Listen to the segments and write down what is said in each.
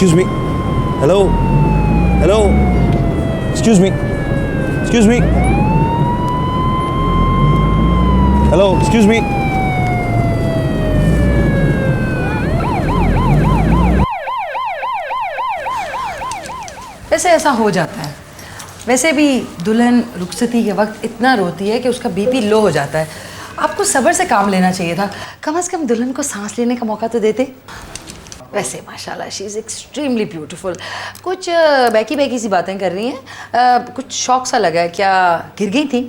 Excuse me. Hello. Hello. Excuse me. Excuse me. Hello. Excuse me. वैसे ऐसा हो जाता है। वैसे भी दुल्हन रुखसती के वक्त इतना रोती है कि उसका बीपी लो हो जाता है। आपको सब्र से काम लेना चाहिए था। कम से कम दुल्हन को सांस लेने का मौका तो देते। वैसे माशाल्लाह शी इज़ एक्सट्रीमली ब्यूटीफुल। कुछ बैकी बैकी सी बातें कर रही हैं। कुछ शौक सा लगा है। क्या गिर गई थी?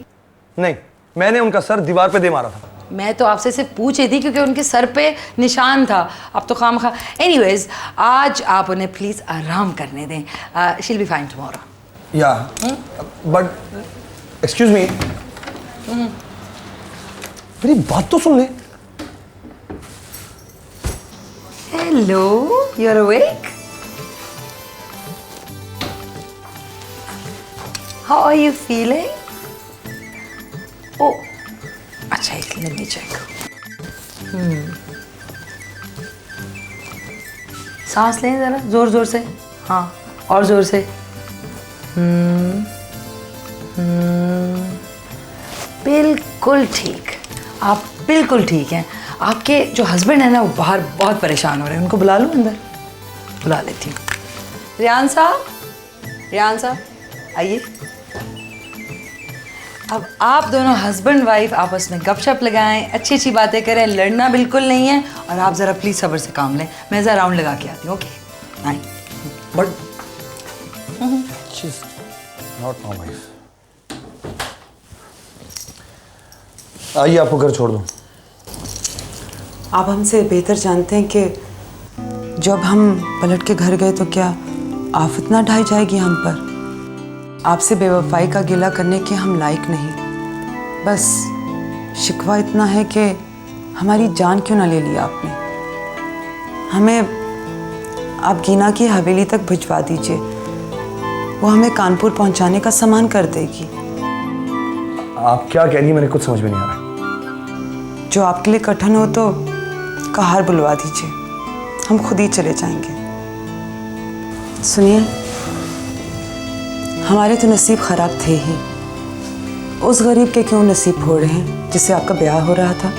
नहीं, मैंने उनका सर दीवार पे दे मारा था। मैं तो आपसे सिर्फ पूछ रही थी क्योंकि उनके सर पे निशान था। अब तो खामखा। एनीवेज, आज आप उन्हें प्लीज़ आराम करने दें। She will be fine tomorrow. Yeah but excuse me, मेरी बात तो सुन ले। Hello, you are awake? How are you feeling? Oh, अच्छा, एक लेट मी चेक। सांस लें जरा जोर जोर से। हाँ, और जोर से। बिल्कुल ठीक। आप बिल्कुल ठीक हैं। आपके जो हस्बैंड है ना, वो बाहर बहुत परेशान हो रहे हैं। उनको बुला लूँ अंदर? बुला लेती हूँ। रियान साहब, रियान साहब आइए। अब आप दोनों हस्बैंड वाइफ आपस में गपशप लगाएं, अच्छी अच्छी बातें करें, लड़ना बिल्कुल नहीं है। और आप ज़रा प्लीज़ सब्र से काम लें। मैं ज़रा राउंड लगा के आती हूँ। ओके, आए। But she's not my wife. आइए, आपको घर छोड़ दूं। आप हमसे बेहतर जानते हैं कि जब हम पलट के घर गए तो क्या आफत ना ढाई जाएगी हम पर। आपसे बेवफाई का गिला करने के हम लायक नहीं। बस शिकवा इतना है कि हमारी जान क्यों ना ले ली आपने। हमें आप गीना की हवेली तक भिजवा दीजिए। वो हमें कानपुर पहुंचाने का सामान कर देगी। आप क्या कह रही हैं? मेरे कुछ समझ में नहीं आ रहा। जो आपके लिए कठिन हो तो कहार बुलवा दीजिए, हम खुद ही चले जाएंगे। सुनिए, हमारे तो नसीब खराब थे ही। उस गरीब के क्यों नसीब फोड़ रहे हैं जिससे आपका ब्याह हो रहा था।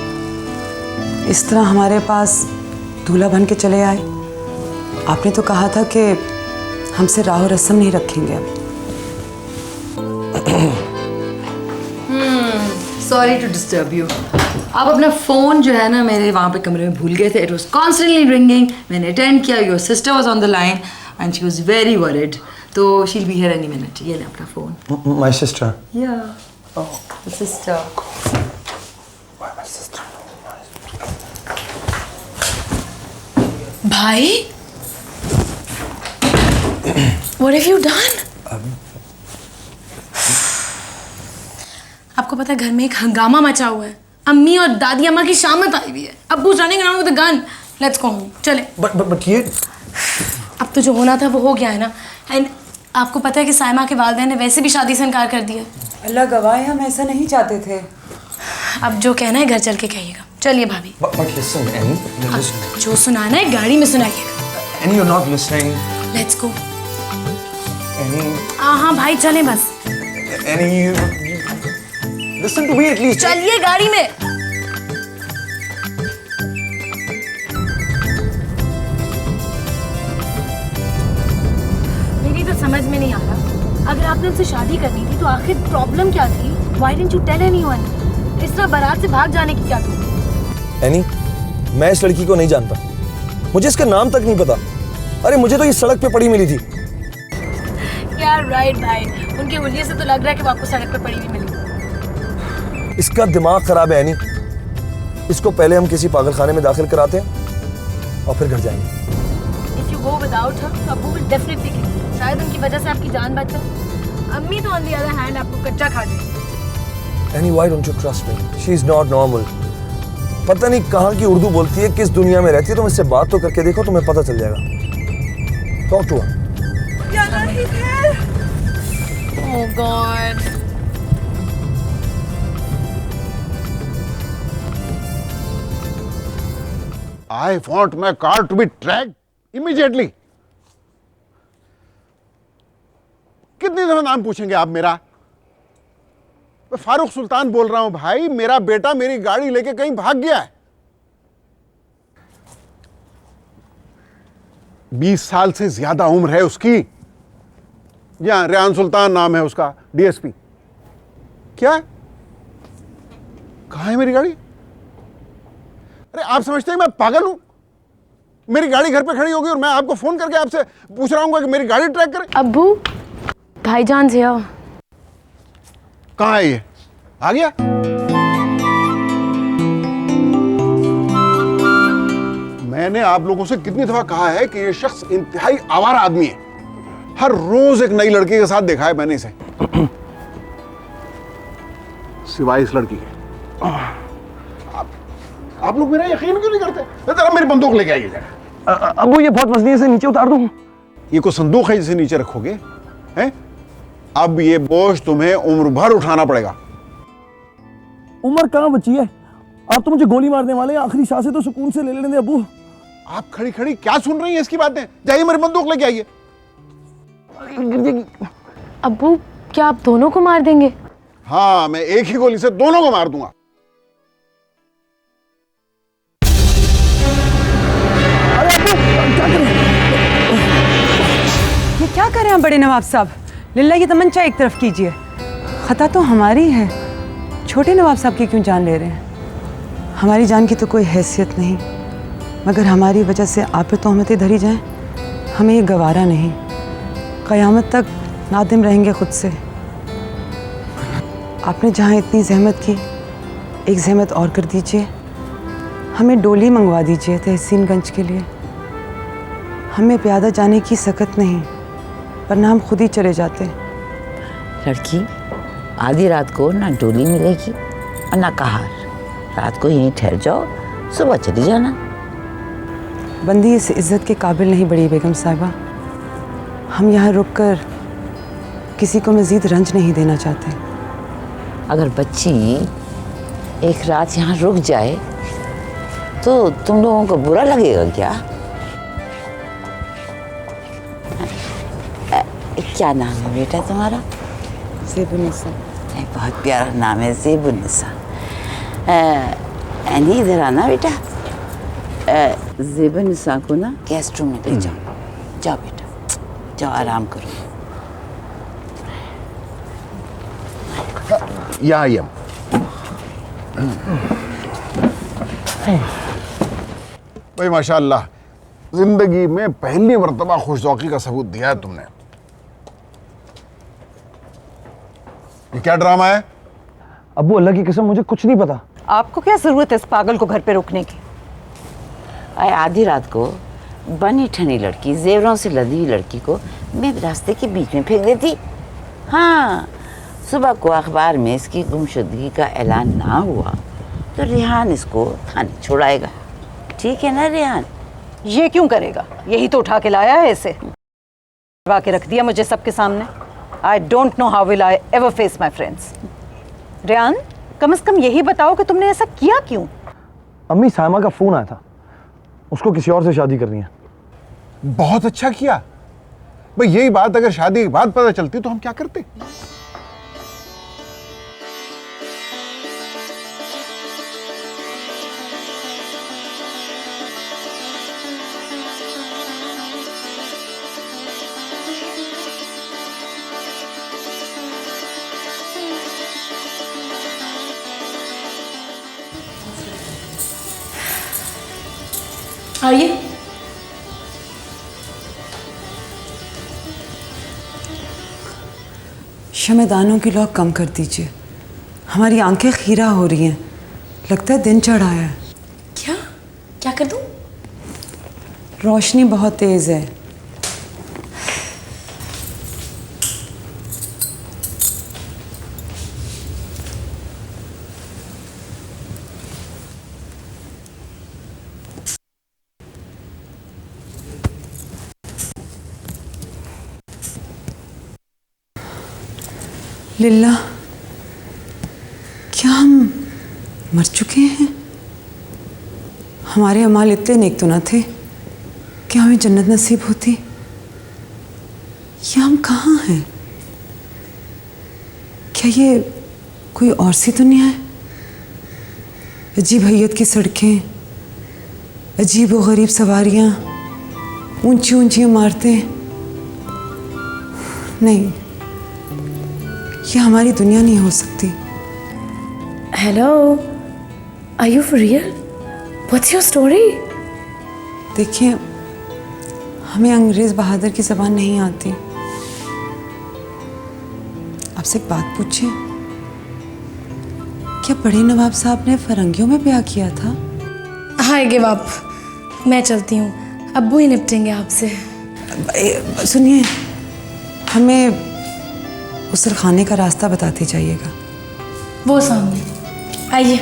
इस तरह हमारे पास दूल्हा बन के चले आए। आपने तो कहा था कि हमसे राह रस्म नहीं रखेंगे अब। Sorry to disturb you. आप अपना फ़ोन जो है ना मेरे वहाँ पे कमरे में भूल गए थे। It was constantly ringing. मैंने अटेंड किया। Your sister was on the line and she was very worried. तो she will be here any minute. ये ले अपना phone. My sister. Yeah sister. My sister. भाई, what have you done? आपको पता है घर में एक हंगामा मचा हुआ है। अम्मी और दादी अम्मा की शामत आई हुई है। अब्बू running around with a gun. Let's go home. चले। बट ये अब तो जो होना था वो हो गया है ना। एंड आपको पता है कि साइमा के वालिदैन ने वैसे भी शादी से इनकार कर दिया। अल्लाह गवाह है, हम ऐसा नहीं चाहते थे। अब जो कहना है घर चल के कहिएगा। चलिए भाभी। but listen, Annie, you're listening. जो सुनाना है गाड़ी में सुनाइएगा। Annie, you're not listening. Let's go. Annie, हाँ भाई चलें बस। Annie, listen to me at least. चलिए गाड़ी में। मेरी तो समझ में नहीं आ रहा। अगर आपने उनसे शादी करनी थी तो आखिर प्रॉब्लम क्या थी? Why didn't you tell anyone? इस तरह बारात से भाग जाने की क्या थी? Annie, मैं इस लड़की को नहीं जानता। मुझे इसका नाम तक नहीं पता। अरे मुझे तो इस सड़क पे पड़ी मिली थी। यार राइट भाई, उनके हुलिये से तो लग रहा है कि वो आपको सड़क पे पड़ी हुई मिली। इसका दिमाग खराब है एनी। इसको पहले हम किसी पागलखाने में दाखिल कराते हैं और फिर घर जाएंगे। If you go without her, तो अब्बू will definitely kill you. शायद उनकी वजह से आपकी जान बच जाए। अम्मी तो on the other hand आपको कच्चा खा जाएगी। Annie, why don't you trust me? She is not normal. पता नहीं कहाँ की उर्दू बोलती है, किस दुनिया में रहती है। तुम इससे बात तो करके देखो, तुम्हें पता चल जाएगा। Talk to her. Oh God. I want my car to be tracked immediately. कितनी दफा नाम पूछेंगे आप मेरा? मैं फारूक सुल्तान बोल रहा हूं भाई। मेरा बेटा मेरी गाड़ी लेके कहीं भाग गया है। 20 साल से ज्यादा उम्र है उसकी। यहां रेहान सुल्तान नाम है उसका, डीएसपी। क्या? कहां है मेरी गाड़ी? अरे आप समझते हैं मैं पागल हूं? मेरी गाड़ी घर पे खड़ी होगी और मैं आपको फोन करके आपसे पूछ रहा हूं कि मेरी गाड़ी ट्रैक करें। अब्बू, भाईजान से आओ। कहां है ये? आ गया? मैंने आप लोगों से कितनी दफा कहा है कि ये शख्स इंतहाई आवारा आदमी है। हर रोज एक नई लड़की के साथ देखा है मैंने इसे, सिवाय इस लड़की के। आप लोग मेरा यकीन क्यों नहीं करते? जरा मेरी बंदूक लेके आइए जरा। अबू ये बहुत वजनी है, इसे नीचे उतार दूं? ये कोई संदूक है जिसे नीचे रखोगे? हैं? अब ये बोझ तुम्हें उम्र भर उठाना पड़ेगा। उम्र कहाँ बची है? आप तो मुझे गोली मारने वाले हैं। आखिरी सांसें तो सुकून से ले लेने दे अबू। आप खड़ी खड़ी क्या सुन रही हैं इसकी बातें? जाइए मेरी बंदूक लेके आइए। अब्बू, क्या आप दोनों को मार देंगे? हाँ, मैं एक ही गोली से दोनों को मार दूंगा। ये क्या कर रहे हैं बड़े नवाब साहब? लिल्ला की तमंचा एक तरफ कीजिए। खता तो हमारी है, छोटे नवाब साहब की क्यों जान ले रहे हैं? हमारी जान की तो कोई हैसियत नहीं, मगर हमारी वजह से आप पे तोहमतें धरी जाएं, हमें ये गवारा नहीं। क़यामत तक नादिम रहेंगे खुद से। आपने जहाँ इतनी जहमत की, एक जहमत और कर दीजिए। हमें डोली मंगवा दीजिए तहसीनगंज के लिए। हमें प्यादा जाने की सकत नहीं, वरना हम खुद ही चले जाते। लड़की, आधी रात को ना डोली मिलेगी और ना कहार। रात को यहीं ठहर जाओ, सुबह चली जाना। बंदी इस इज्जत के काबिल नहीं बड़ी बेगम साहिबा। हम यहाँ रुककर किसी को मज़ीद रंज नहीं देना चाहते। अगर बच्ची एक रात यहाँ रुक जाए तो तुम लोगों को बुरा लगेगा क्या? क्या नाम है बेटा तुम्हारा? ज़ेबुन्निसा। बहुत प्यारा नाम है, ज़ेबुन्निसा। एनी इधर आना बेटा। ज़ेबुन्निसा को ना गेस्ट रूम में ले जाओ। जाओ बेटा, जाओ आराम करो। यहाँ आइए। भाई माशाअल्लाह, जिंदगी में पहली मर्तबा खुशौकी का सबूत दिया है तुमने। ये क्या ड्रामा है? अब्बू अल्लाह की कसम मुझे कुछ नहीं पता। आपको क्या ज़रूरत है इस पागल को घर पे रोकने की? आधी रात को बनी ठनी लड़की, जेवरों से लदी हुई लड़की को मैं रास्ते के बीच में फेंक देती। हाँ, सुबह को अखबार में इसकी गुमशुदगी का ऐलान ना हुआ तो रेहान इसको थाने छोड़ाएगा। ठीक है ना रेहान? ये क्यों करेगा? यही तो उठा के लाया है इसे, करवा के रख दिया मुझे सबके सामने। I don't know how will I ever face my friends. Rehan, कम से कम यही बताओ कि तुमने ऐसा किया क्यों? अम्मी, सायमा का फोन आया था, उसको किसी और से शादी करनी है। बहुत अच्छा किया भाई। यही बात अगर शादी के बाद पता चलती तो हम क्या करते? आइए। शमदानों की लौ कम कर दीजिए, हमारी आंखें खीरा हो रही हैं। लगता है दिन चढ़ आया है। क्या क्या कर दूं? रोशनी बहुत तेज है। लिल्ला, क्या हम मर चुके हैं? हमारे अमाल इतने नेक तो न थे कि हमें जन्नत नसीब होती। या हम कहाँ हैं? क्या ये कोई और सी दुनिया है? अजीब हैयत की सड़कें, अजीब व गरीब सवारियां, ऊंची ऊंची इमारतें। नहीं, ये हमारी दुनिया नहीं हो सकती। Hello, are you for real? What's your story? देखिए, हमें अंग्रेज बहादुर की ज़बान नहीं आती। आपसे एक बात पूछें, क्या बड़े नवाब साहब ने फरंगियों में ब्याह किया था? हाय गिव अप, मैं चलती हूँ, अब्बू ही निपटेंगे आपसे। सुनिए, हमें गुसल खाने का रास्ता बताते जाइएगा। वो सामने, आइए।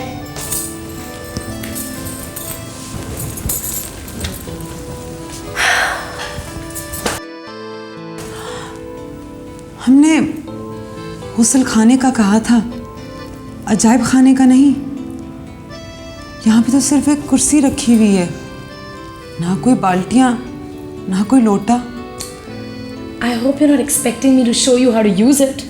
हमने गुसल खाने का कहा था, अजायब खाने का नहीं। यहाँ पे तो सिर्फ एक कुर्सी रखी हुई है, ना कोई बाल्टियाँ, ना कोई लोटा। I hope you're not expecting me to show you how to use it.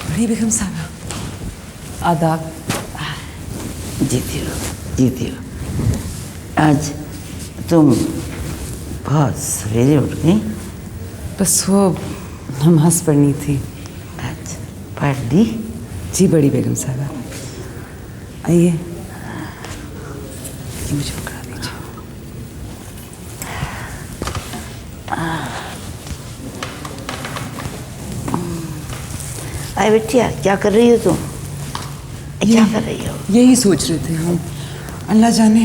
बड़ी बेगम साहबा, आदाब। जीती हो। आज तुम बहुत सवेरे उठ गई। बस वो नमाज पढ़नी थी। आज पढ़ ली? जी बड़ी बेगम साहबा। आइए, ये मुझे पकड़ा दीजिए। अरे बेटिया, क्या कर रही हो तुम? क्या कर रही हो? यही सोच रहे थे हम, अल्लाह जाने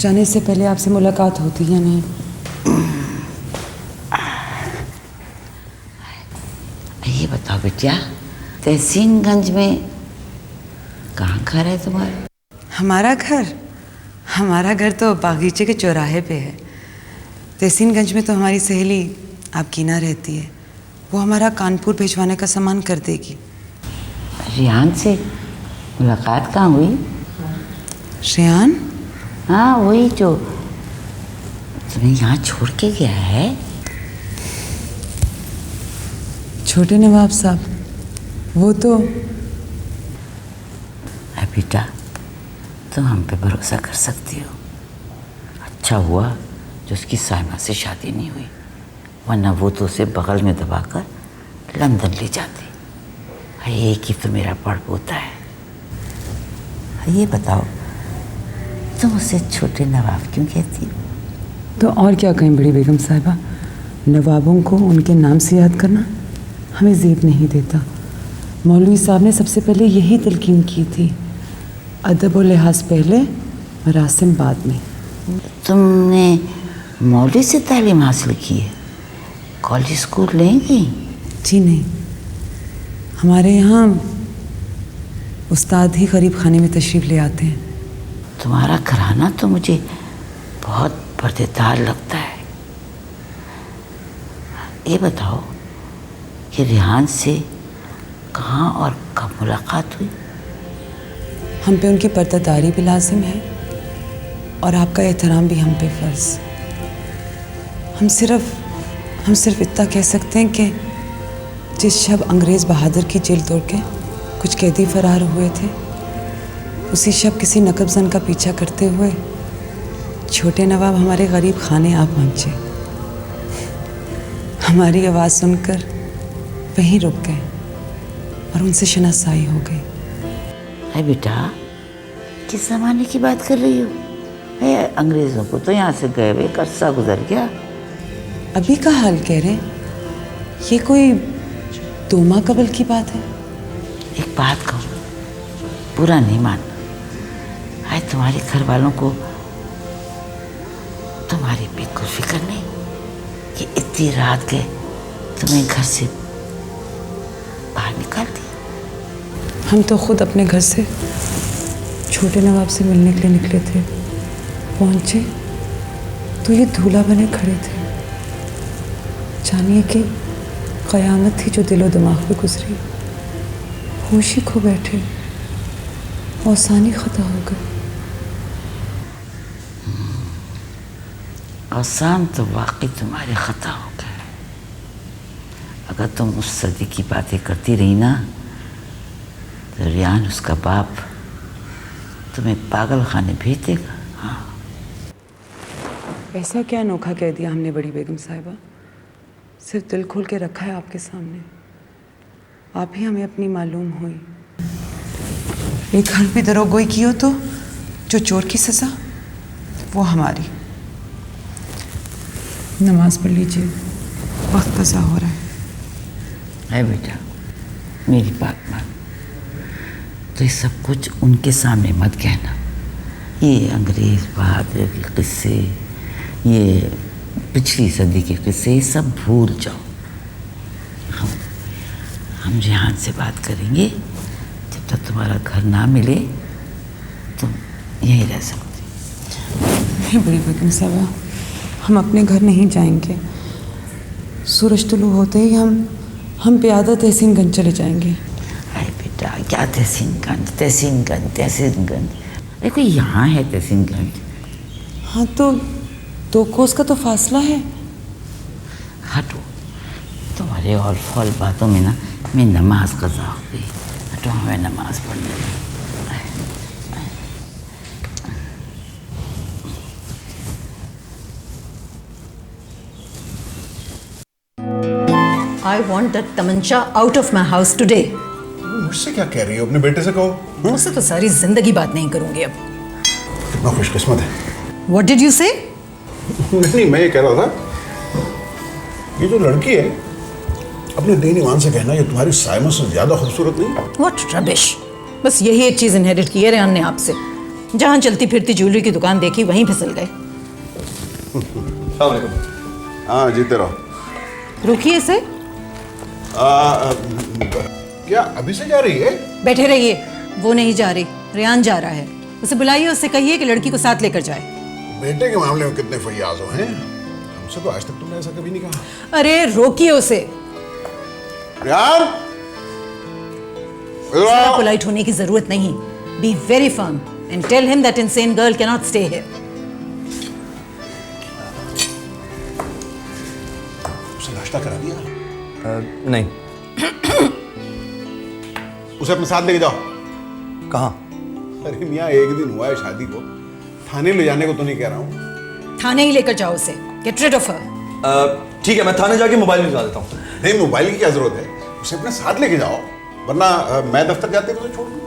जाने से पहले आपसे मुलाकात होती या नहीं। ये बताओ बेटिया, तहसीनगंज में कहाँ घर है तुम्हारा? हमारा घर तो बागीचे के चौराहे पे है। तहसीनगंज में तो हमारी सहेली आपकीना रहती है, वो हमारा कानपुर भिजवाने का सामान कर देगी। रेहान से मुलाकात कहाँ हुई? रेहान? हाँ, वही जो तुम्हें यहाँ छोड़ के गया है। छोटे नवाब साहब, वो तो बेटा, तुम हम पे भरोसा कर सकती हो। अच्छा हुआ जो उसकी साइमा से शादी नहीं हुई, वरना वो तो उसे बगल में दबाकर लंदन ले जाती। एक ही तो मेरा पड़पोता है। ये बताओ, तुम उसे छोटे नवाब क्यों कहती हो? तो और क्या कहें बड़ी बेगम साहिबा, नवाबों को उनके नाम से याद करना हमें ज़ेब नहीं देता। मौलवी साहब ने सबसे पहले यही तलकीन की थी, अदब और लिहाज पहले, मरासिम बाद में। तुमने मौलवी से तालीम हासिल की है? कॉलेज स्कूल नहीं गई? जी नहीं, हमारे यहाँ उस्ताद ही गरीब खाने में तशरीफ़ ले आते हैं। तुम्हारा घराना तो मुझे बहुत पर्देदार लगता है। ये बताओ कि रेहान से कहाँ और कब मुलाकात हुई? हम पे उनकी पर्दादारी भी लाजिम है और आपका एहतराम भी हम पे फ़र्ज़। हम सिर्फ इतना कह सकते हैं कि जिस शब अंग्रेज़ बहादुर की जेल तोड़ के कुछ कैदी फरार हुए थे, उसी शब किसी नकबज़न का पीछा करते हुए छोटे नवाब हमारे गरीब खाने आ पहुँचे। हमारी आवाज़ सुनकर वहीं रुक गए और उनसे शनासाई हो गई। अरे बेटा, किस ज़माने की बात कर रही हो? अंग्रेज़ों को तो यहाँ से गए हुए एक अरसा गुजर गया। अभी का हाल कह रहे हैं? ये कोई 2 माह कबल की बात है। एक बात कहूँ, बुरा नहीं मानना। आज तुम्हारे घर वालों को तुम्हारी बिल्कुल फिक्र नहीं कि इतनी रात गए तुम्हें घर से बाहर निकाल दिया। हम तो खुद अपने घर से छोटे नवाब से मिलने के लिए निकले थे। पहुंचे तो ये दूल्हा बने खड़े थे। जानिए कि क़यामत थी जो दिलो दिमाग पे गुजरी। होश ही खो बैठे, औसानी खता हो गए। आसान तो वाकई तुम्हारे खता हो गए। अगर तुम उस सदी की बातें करती रही ना तो रियान उसका बाप तुम्हें पागल खाने भेज देगा। हाँ, ऐसा क्या अनोखा कह दिया हमने बड़ी बेगम साहिबा? सिर्फ दिल खोल के रखा है आपके सामने। आप ही हमें अपनी मालूम हुई। एक हर भी दरोगोई की हो तो जो चोर की सज़ा वो हमारी। नमाज पढ़ लीजिए, वक्त कज़ा हो रहा है। बेटा, मेरी बात मान। तो ये सब कुछ उनके सामने मत कहना। ये अंग्रेज़ बहादुर के किस्से, ये पिछली सदी के किस्से, ये सब भूल जाओ। हम रिहान से बात करेंगे। जब तक तुम्हारा घर ना मिले तुम यहीं रह सकते। नहीं बड़ी बेगम साहबा, हम अपने घर नहीं जाएंगे। सूरज तुलू होते ही हम प्यादा तहसीनगंज चले जाएंगे। अरे बेटा, क्या तहसीनगंज तहसीनगंज तहसीनगंज? देखो यहाँ है तहसीनगंज। हाँ तो 2 कोस का तो फासला है। हटो, तुम्हारे और फौल बातों में ना मैं नमाज कज़ा हो गई। हटो, हमें नमाज पढ़ने दो। I want that तमंचा out of my house today. मुझसे क्या कह रही हो? अपने बेटे से कहो। उससे तो सारी जिंदगी बात नहीं करूंगी अब। कितना खुशकिस्मत है। What did you say? नहीं, मैं ये कह रहा था, ये जो लड़की है अपने दीन ईमान से कहना ये तुम्हारी साइमा से ज्यादा खूबसूरत नहीं? What rubbish! बस यही एक चीज इनहेरिट की है रेहान ने आपसे। जहाँ चलती फिरती ज्वेलरी की दुकान देखी वहीं फिसल गए। हाँ, जीते रहो। रुकिए इसे। क्या अभी से जा रही है? बैठे रहिए। वो नहीं जा रही, रेहान जा रहा है। उसे बुलाइए, उससे कहिए कि लड़की को साथ लेकर जाए। बेटे के मामले में कितने फैयाज हो हैं? हमसे तो आज तक तुमने ऐसा कभी नहीं कहा। अरे रोकिए उसे। रियान, पोलाइट होने की जरूरत नहीं। Be very firm and tell him that insane girl can not stay here. उसे नाश्ता करा दिया? नहीं। उसे अपने साथ लेके जाओ। कहाँ? अरे मियाँ, एक दिन हुआ है शादी को, थाने ले जाने को तो नहीं कह रहा हूँ। थाने ही लेकर जाओ उसे। Get rid of her. ठीक है, मैं थाने जाके मोबाइल निकाल देता हूँ। नहीं, मोबाइल की क्या जरूरत है? उसे अपने साथ लेके जाओ, वरना मैं दफ्तर जाते हुए छोड़ दूँ।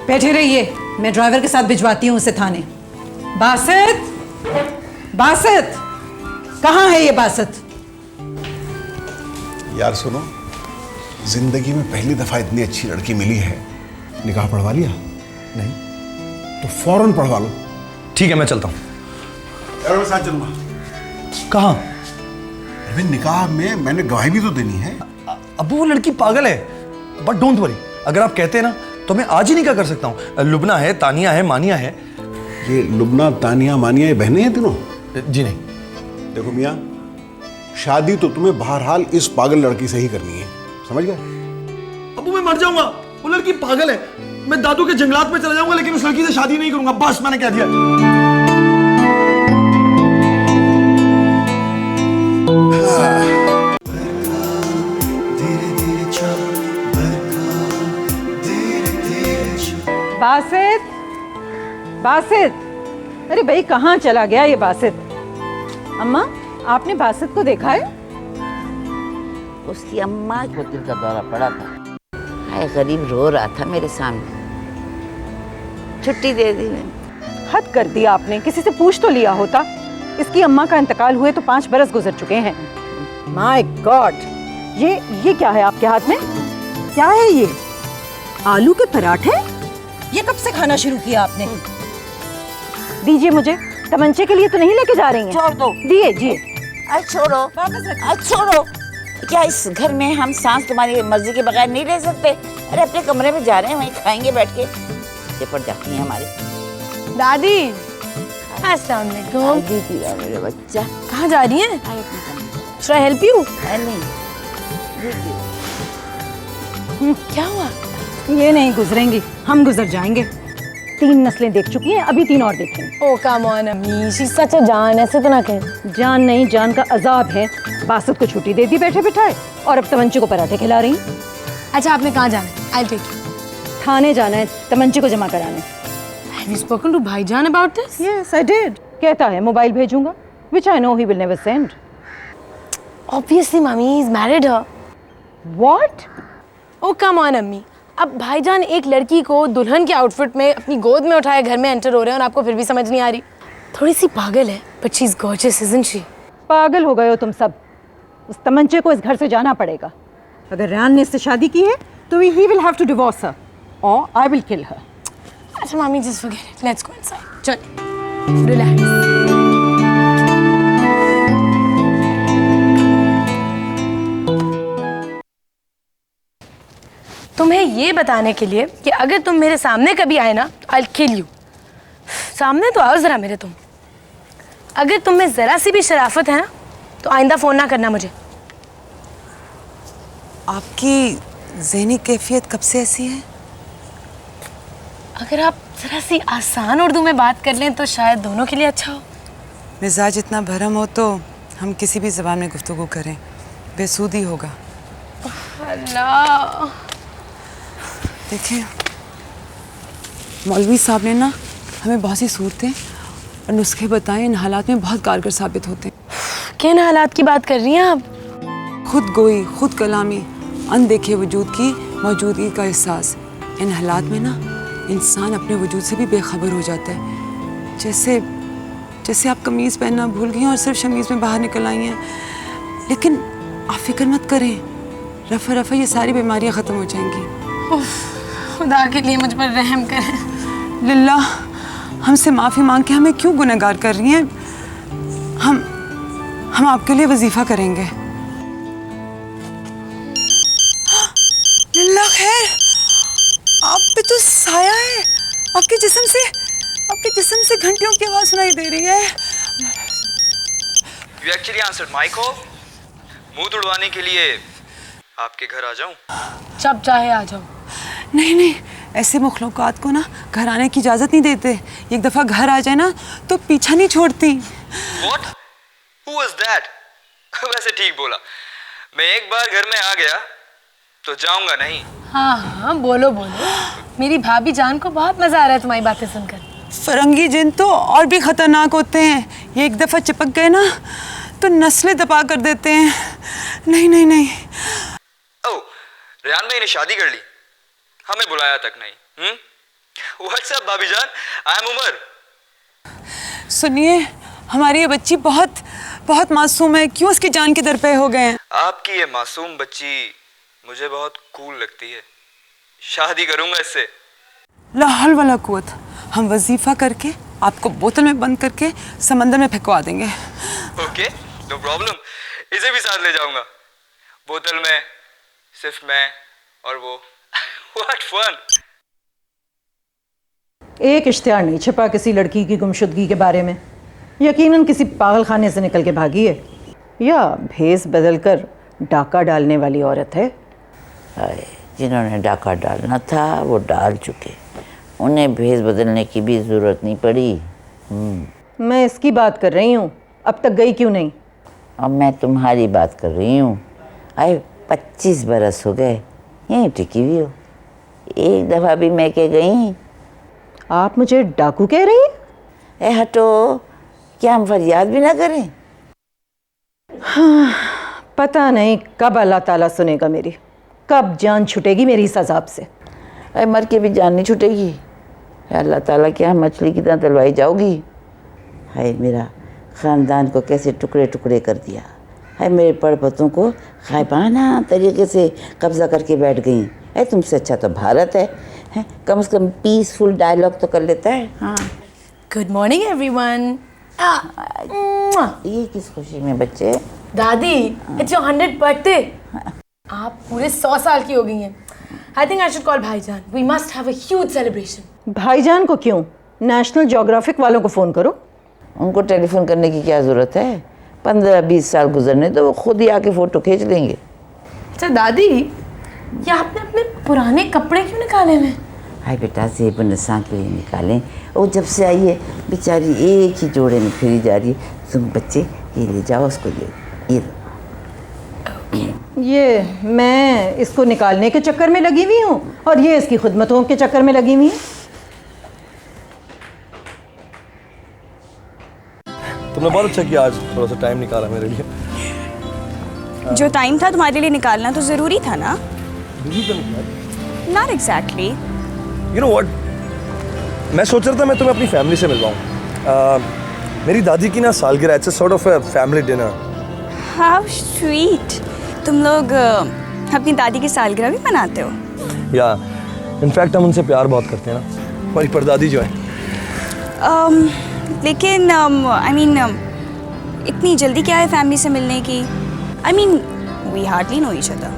बैठे रहिए, मैं ड्राइवर के साथ भिजवाती हूँ उसे थाने। बासित, बासित, कहाँ है ये बासित? यार सुनो, जिंदगी में पहली दफा इतनी अच्छी लड़की मिली है। निकाह पढ़वा लिया? नहीं। तो फौरन पढ़वा लो। ठीक है, मैं चलता हूँ। यार मैं साथ चलूंगा। कहाँ? अरे निकाह में मैंने गवाही भी तो देनी है। अबू, वो लड़की पागल है। बट डोंट वरी, अगर आप कहते हैं ना तो मैं आज ही निकाह कर सकता हूँ। लुबना है, तानिया है, मानिया है। ये लुबना, तानिया, मानिया ये बहनें हैं तीनों? जी नहीं। देखो मियाँ, शादी तो तुम्हें बहरहाल इस पागल लड़की से ही करनी है, समझ गए? अबू, मैं मर जाऊंगा। वो लड़की पागल है। मैं दादू के जंगलात में चला जाऊंगा, लेकिन उस लड़की से शादी नहीं करूंगा। बस मैंने कह दिया। बासित, बासित, अरे भाई कहाँ चला गया ये बासित? अम्मा, आपने बासित को देखा है? उसकी अम्मा को दिल का दौरा पड़ा था। हाय, गरीब रो रहा था मेरे सामने। छुट्टी दे दी मैंने। हद कर दिया आपने, किसी से पूछ तो लिया होता। इसकी अम्मा का इंतकाल हुए तो 5 बरस गुजर चुके हैं। माय गॉड, ये क्या है आपके हाथ में? क्या है ये? आलू के पराठे? ये कब से खाना शुरू किया आपने? दीजिए मुझे, तमंचे के लिए तो नहीं लेके जा रही हैं? छोड़ दो। दिए जी। अरे छोड़ो, अरे छोड़ो। क्या इस घर में हम सांस तुम्हारी मर्जी के बगैर नहीं ले सकते? अरे अपने कमरे में जा रहे हैं, वहीं खाएंगे बैठ के। चिपट जाती है हमारी दादी। अस्सलाम वालेकुम। दीदी है मेरे बच्चा। कहाँ जा रही हैं? आए अपने कमरे। Should I help you? नहीं क्या हुआ? ये नहीं गुजरेंगी, हम गुजर जाएंगे। 3 नस्लें देख चुकी हैं, अभी 3 और देखेंगे। Oh come on अम्मी, she's such a जान, ऐसे तो ना कहें। जान नहीं, जान का अजाब है। बासत को छुट्टी दे दी बैठे बिठाए, और अब तमंचे को पराठे खिला रही। अच्छा आपने कहाँ जाना है? I'll take you. थाने जाना है तमंचे को जमा कराने। Have you spoken to भाईजान about this? Yes, I did. कहता है मोबाइल भेजूंगा, which I know he will never send. Obviously mummy, he's married her. What? Oh come on अम्मी, अब भाईजान एक लड़की को दुल्हन के आउटफिट में अपनी गोद में उठाए घर में एंटर हो रहे हैं और आपको फिर भी समझ नहीं आ रही? थोड़ी सी पागल है, but she's gorgeous, isn't she? पागल हो गए हो तुम सब। उस तमंचे को इस घर से जाना पड़ेगा। अगर रेहान ने इससे शादी की है तो he will have to divorce her or I will kill her. अच्छा mummy, just forget it. Let's go inside. चल, relax. तुम्हें ये बताने के लिए कि अगर तुम मेरे सामने कभी आए ना तो I'll kill you. सामने तो आओ जरा मेरे तुम। अगर तुम में जरा सी भी शराफत है ना तो आइंदा फोन ना करना मुझे। आपकी ज़हनी कैफियत कब से ऐसी है? अगर आप जरा सी आसान उर्दू में बात कर लें तो शायद दोनों के लिए अच्छा हो। मिजाज इतना भरम हो तो हम किसी भी ज़बान में गुफ्तगू करें, बेसूद ही होगा। अल्लाह। देखिए, मौलवी साहब ने ना हमें बहुत सी सूरतें और नुस्खे बताए, इन हालात में बहुत कारगर साबित होते हैं। किन हालात की बात कर रही हैं आप? खुद गोई, खुद कलामी, अनदेखे वजूद की मौजूदगी का एहसास। इन हालात में ना इंसान अपने वजूद से भी बेखबर हो जाता है। जैसे आप कमीज़ पहनना भूल गई हैं और सिर्फ शमीज़ में बाहर निकल आई हैं। लेकिन आप फिक्र मत करें, रफ़ा रफ़ा ये सारी बीमारियां ख़त्म हो जाएंगी। खुदा के लिए मुझ पर रहम करें। लिल्लाह, हमसे माफ़ी मांग के हमें क्यों गुनहगार कर रही हैं? हम आपके लिए वजीफ़ा करेंगे। लिल्लाह खैर, आप पे तो साया है। आपके जिस्म से घंटियों की आवाज़ सुनाई दे रही है। You actually answered my call? मुंह तुड़वाने के लिए आपके घर आ जाऊं? जब चाहे आ जाओ। नहीं, ऐसे मखलूक़ात को ना घर आने की इजाज़त नहीं देते। एक दफ़ा घर आ जाए ना तो पीछा नहीं छोड़ती। What? Who was that? वैसे ठीक बोला। मैं एक बार घर में आ गया तो जाऊंगा नहीं। हाँ, बोलो। मेरी भाभी जान को बहुत मजा आ रहा है तुम्हारी बातें सुनकर। फरंगी जिन तो और भी खतरनाक होते हैं। ये एक दफ़ा चिपक गए ना तो नस्लें दबा कर देते हैं। नहीं। ओह, रेहान भाई ने शादी कर ली, हमें बुलाया तक नहीं। व्हाट्सएप भाभी जान, आई एम उमर। सुनिए, हमारी ये बच्ची बहुत मासूम है। क्यों उसकी जान के दर पे हो गए हैं? आपकी ये मासूम बच्ची मुझे बहुत कूल लगती है। शादी करूंगा इससे। ला हौल वला कुव्वत। हम वजीफा करके आपको बोतल में बंद करके समंदर में फेंकवा देंगे। Okay, no problem. इसे भी साथ ले जाऊंगा। बोतल में सिर्फ मैं और वो। What fun. एक इश्तिहार नहीं छपा किसी लड़की की गुमशुदगी के बारे में। यकीनन किसी पागल खाने से निकल के भागी है या भेस बदलकर डाका डालने वाली औरत है। जिन्होंने डाका डालना था वो डाल चुके, उन्हें भेस बदलने की भी ज़रूरत नहीं पड़ी। मैं इसकी बात कर रही हूँ, अब तक गई क्यों नहीं? अब मैं तुम्हारी बात कर रही हूँ। 25 बरस हो गए यहीं टिकी हुई हो, एक दफ़ा भी मैं के गई। आप मुझे डाकू कह रही हैं? हटो, क्या हम फरियाद भी ना करें? हाँ, पता नहीं कब अल्लाह ताला सुनेगा मेरी, कब जान छुटेगी मेरी इस अज़ाब से। मर के भी जान नहीं छूटेगी। अल्लाह ताला क्या मछली की तरह तलवाई जाओगी। हाय मेरा ख़ानदान को कैसे टुकड़े टुकड़े कर दिया। हाय मेरे पड़पतों को खाइबाना तरीके से कब्जा करके बैठ गई। है तुमसे अच्छा तो भारत है कम से कम पीसफुल डायलॉग तो कर लेता है। हाँ गुड मॉर्निंग एवरीवन। ये किस खुशी में बच्चे। दादी इट्स योर 100th बर्थडे। आप पूरे 100 साल की हो गई हैं। I think I should call भाईजान। We must have a huge celebration. भाईजान को क्यों, नेशनल ज्योग्राफिक वालों को फ़ोन करो। उनको टेलीफोन करने की क्या ज़रूरत है। 15-20 साल गुजरने तो वो खुद ही आके फ़ोटो खींच लेंगे। अच्छा दादी, ये आपने अपने पुराने कपड़े क्यों निकाले हुए? हाय बेटा जेब नसा के लिए निकालें। वो जब से आई है बेचारी एक ही जोड़े में फिरी जा रही है। तुम बच्चे ये ले जाओ उसको, ये लो। ये मैं इसको निकालने के चक्कर में लगी हुई हूँ और ये इसकी खुदमतों के चक्कर में लगी हुई है। तुमने बहुत अच्छा किया, आज थोड़ा सा टाइम निकाला मेरे लिए। जो टाइम था तुम्हारे लिए निकालना तो ज़रूरी था ना? Not exactly. You know what, मैं सोच रहा था मैं तुम्हें अपनी फैमिली से मिलवाऊँ। मेरी दादी की ना सालगिरह, it's a sort of a family dinner. How sweet. तुम लोग अपनी दादी की सालगिरह भी मनाते हो? या इनफैक्ट हम उनसे प्यार बहुत करते हैं ना, हमारी परदादी जो है। लेकिन आई मीन इतनी जल्दी क्या है फैमिली से मिलने की? I mean we hardly know each other.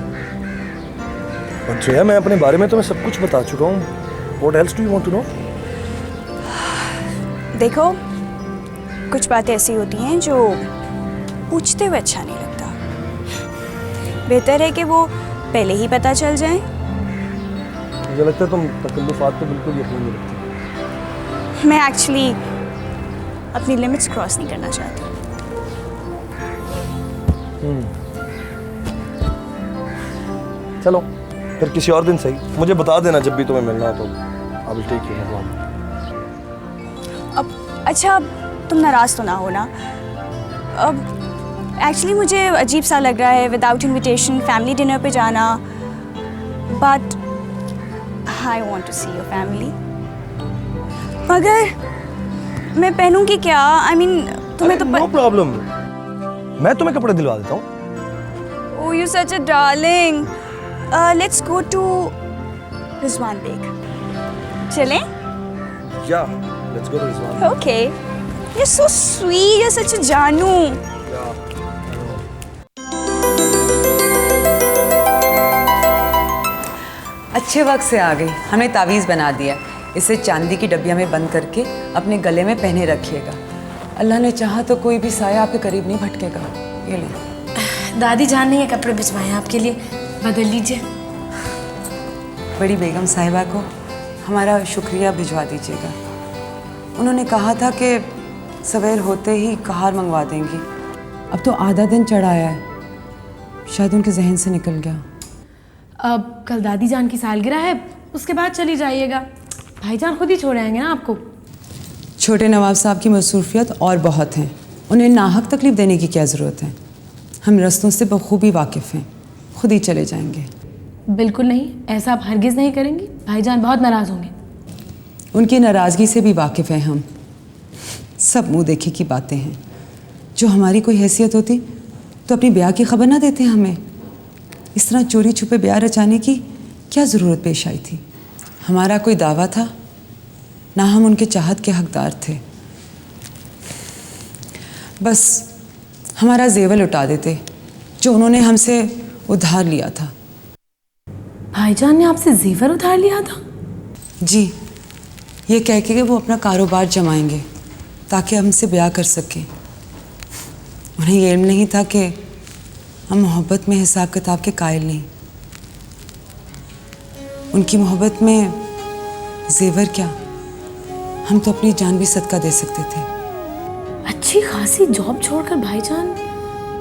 और जो है मैं अपने बारे में तुम्हें सब कुछ बता चुका हूँ। What else do you want to know? देखो कुछ बातें ऐसी होती हैं जो पूछते हुए अच्छा नहीं लगता। बेहतर है कि वो पहले ही पता चल जाए। मुझे लगता है तुम तकल्लुफ़ात पे बिल्कुल यकीन नहीं रखती। मैं एक्चुअली अपनी लिमिट्स क्रॉस नहीं करना चाहती। चलो फिर किसी और दिन सही, मुझे बता देना जब भी तुम्हें मिलना हो तो आई विल टेक यू। अब अच्छा तुम नाराज़ तो ना हो ना? अब एक्चुअली मुझे अजीब सा लग रहा है विदाउट इनविटेशन फैमिली डिनर पे जाना, but I want to see your family. मगर मैं पहनूंगी क्या? आई मीन तुम्हें तो नो प्रॉब्लम, मैं तुम्हें कपड़े दिलवा देता हूँ। Oh you such a darling. Let's go to Rizwan Baig. चलें? या let's go to Rizwan. Okay. You're so sweet. You're such a Janu. अच्छे वक्त से आ गई। हमने तावीज़ बना दिया। इसे चांदी की डबिया में बंद करके अपने गले में पहने रखिएगा। अल्लाह ने चाहा तो कोई भी साया आपके करीब नहीं भटकेगा। ये ले। दादी जान ने ये कपड़े भिजवाए आपके लिए, बदल लीजिए। बड़ी बेगम साहिबा को हमारा शुक्रिया भिजवा दीजिएगा। उन्होंने कहा था कि सवेर होते ही कहार मंगवा देंगी। अब तो आधा दिन चढ़ाया है, शायद उनके जहन से निकल गया। अब कल दादी जान की सालगिरह है, उसके बाद चली जाइएगा। भाईजान खुद ही छोड़ आएंगे ना आपको। छोटे नवाब साहब की मसरूफियत और बहुत हैं, उन्हें नाहक तकलीफ देने की क्या ज़रूरत है। हम रस्तों से बखूबी वाकिफ़ हैं, खुद ही चले जाएंगे। बिल्कुल नहीं, ऐसा आप हरगिज़ नहीं करेंगी। भाईजान बहुत नाराज़ होंगे। उनकी नाराज़गी से भी वाकिफ़ हैं हम। सब मुँह देखे की बातें हैं। जो हमारी कोई हैसियत होती तो अपनी ब्याह की खबर ना देते हमें। इस तरह चोरी छुपे ब्याह रचाने की क्या ज़रूरत पेश आई थी? हमारा कोई दावा था ना, हम उनके चाहत के हकदार थे। बस हमारा जेवर लुटा देते जो उन्होंने हमसे उधार लिया था। भाईजान ने आपसे जेवर उधार लिया था? जी, ये कह के कि वो अपना कारोबार जमाएंगे ताकि हमसे ब्याह कर सकें। उन्हें ये इल्म नहीं था कि हम मोहब्बत में हिसाब किताब के कायल नहीं। उनकी मोहब्बत में जेवर क्या, हम तो अपनी जान भी सदका दे सकते थे। अच्छी खासी जॉब छोड़कर भाईजान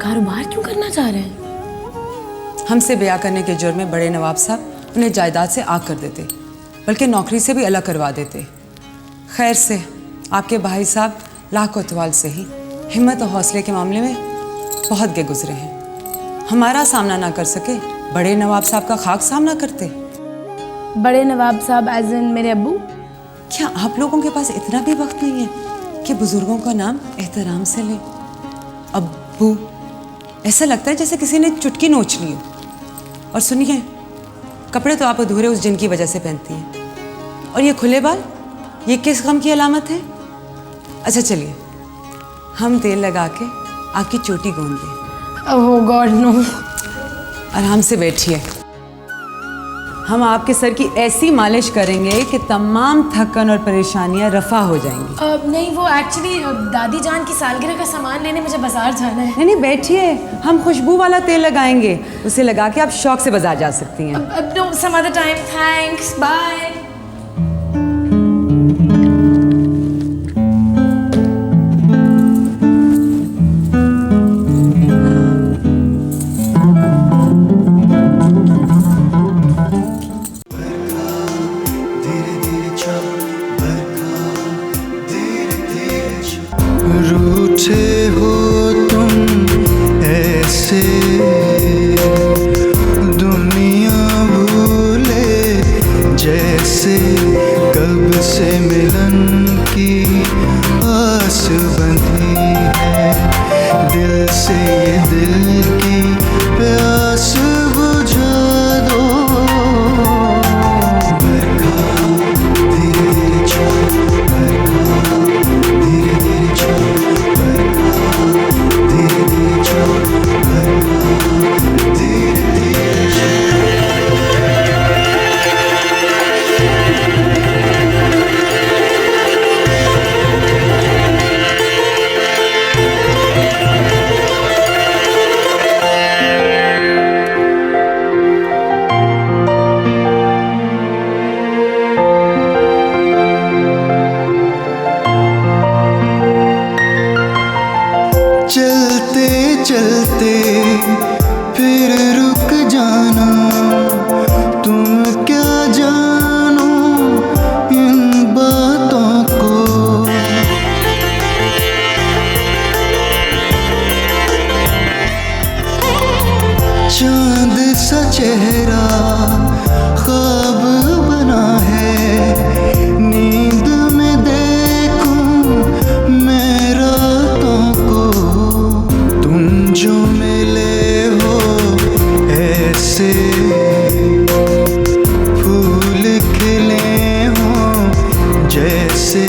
कारोबार क्यों करना चाह रहे हैं? हमसे ब्याह करने के जुर्म में बड़े नवाब साहब उन्हें जायदाद से आग कर देते, बल्कि नौकरी से भी अलग करवा देते। खैर से आपके भाई साहब लाख कोतवाल से ही हिम्मत और हौसले के मामले में बहुत गे गुजरे हैं। हमारा सामना ना कर सके, बड़े नवाब साहब का खाक सामना करते। बड़े नवाब साहब एज इन मेरे अब्बू? क्या आप लोगों के पास इतना भी वक्त नहीं है कि बुजुर्गों का नाम एहतराम से लें? अब्बू, ऐसा लगता है जैसे किसी ने चुटकी नोच ली हो। और सुनिए, कपड़े तो आप अधूरे उस जिन की वजह से पहनती हैं। और ये खुले बाल, ये किस गम की अलामत है? अच्छा चलिए, हम तेल लगा के आपकी चोटी गोंद दें। ओह गॉड नो। आराम से बैठिए। हम आपके सर की ऐसी मालिश करेंगे कि तमाम थकन और परेशानियां रफा हो जाएंगी। नहीं, वो एक्चुअली दादी जान की सालगिरह का सामान लेने मुझे बाजार जाना है। नहीं बैठिए, हम खुशबू वाला तेल लगाएंगे, उसे लगा के आप शौक से बाजार जा सकती हैं। No, some other time, thanks, bye. रूठे हो तुम ऐसे, दुनिया भूले जैसे, कब से मिलन की आस बंधी है, दिल से ये दिल की प्यास बुझा दो। बरखा धीरे धीरे चल, बरखा धीरे धीरे चल, बरखा धीरे धीरे चल, बरखा धीरे धीरे चल। चलते चलते फिर रुक जाना, तुम क्या जानो इन बातों को। चांद सा चेहरा ख्वाब बना है, नींद में देखूं मैं रातों को। तुम जो मिले हो ऐसे, फूल खिले हो जैसे,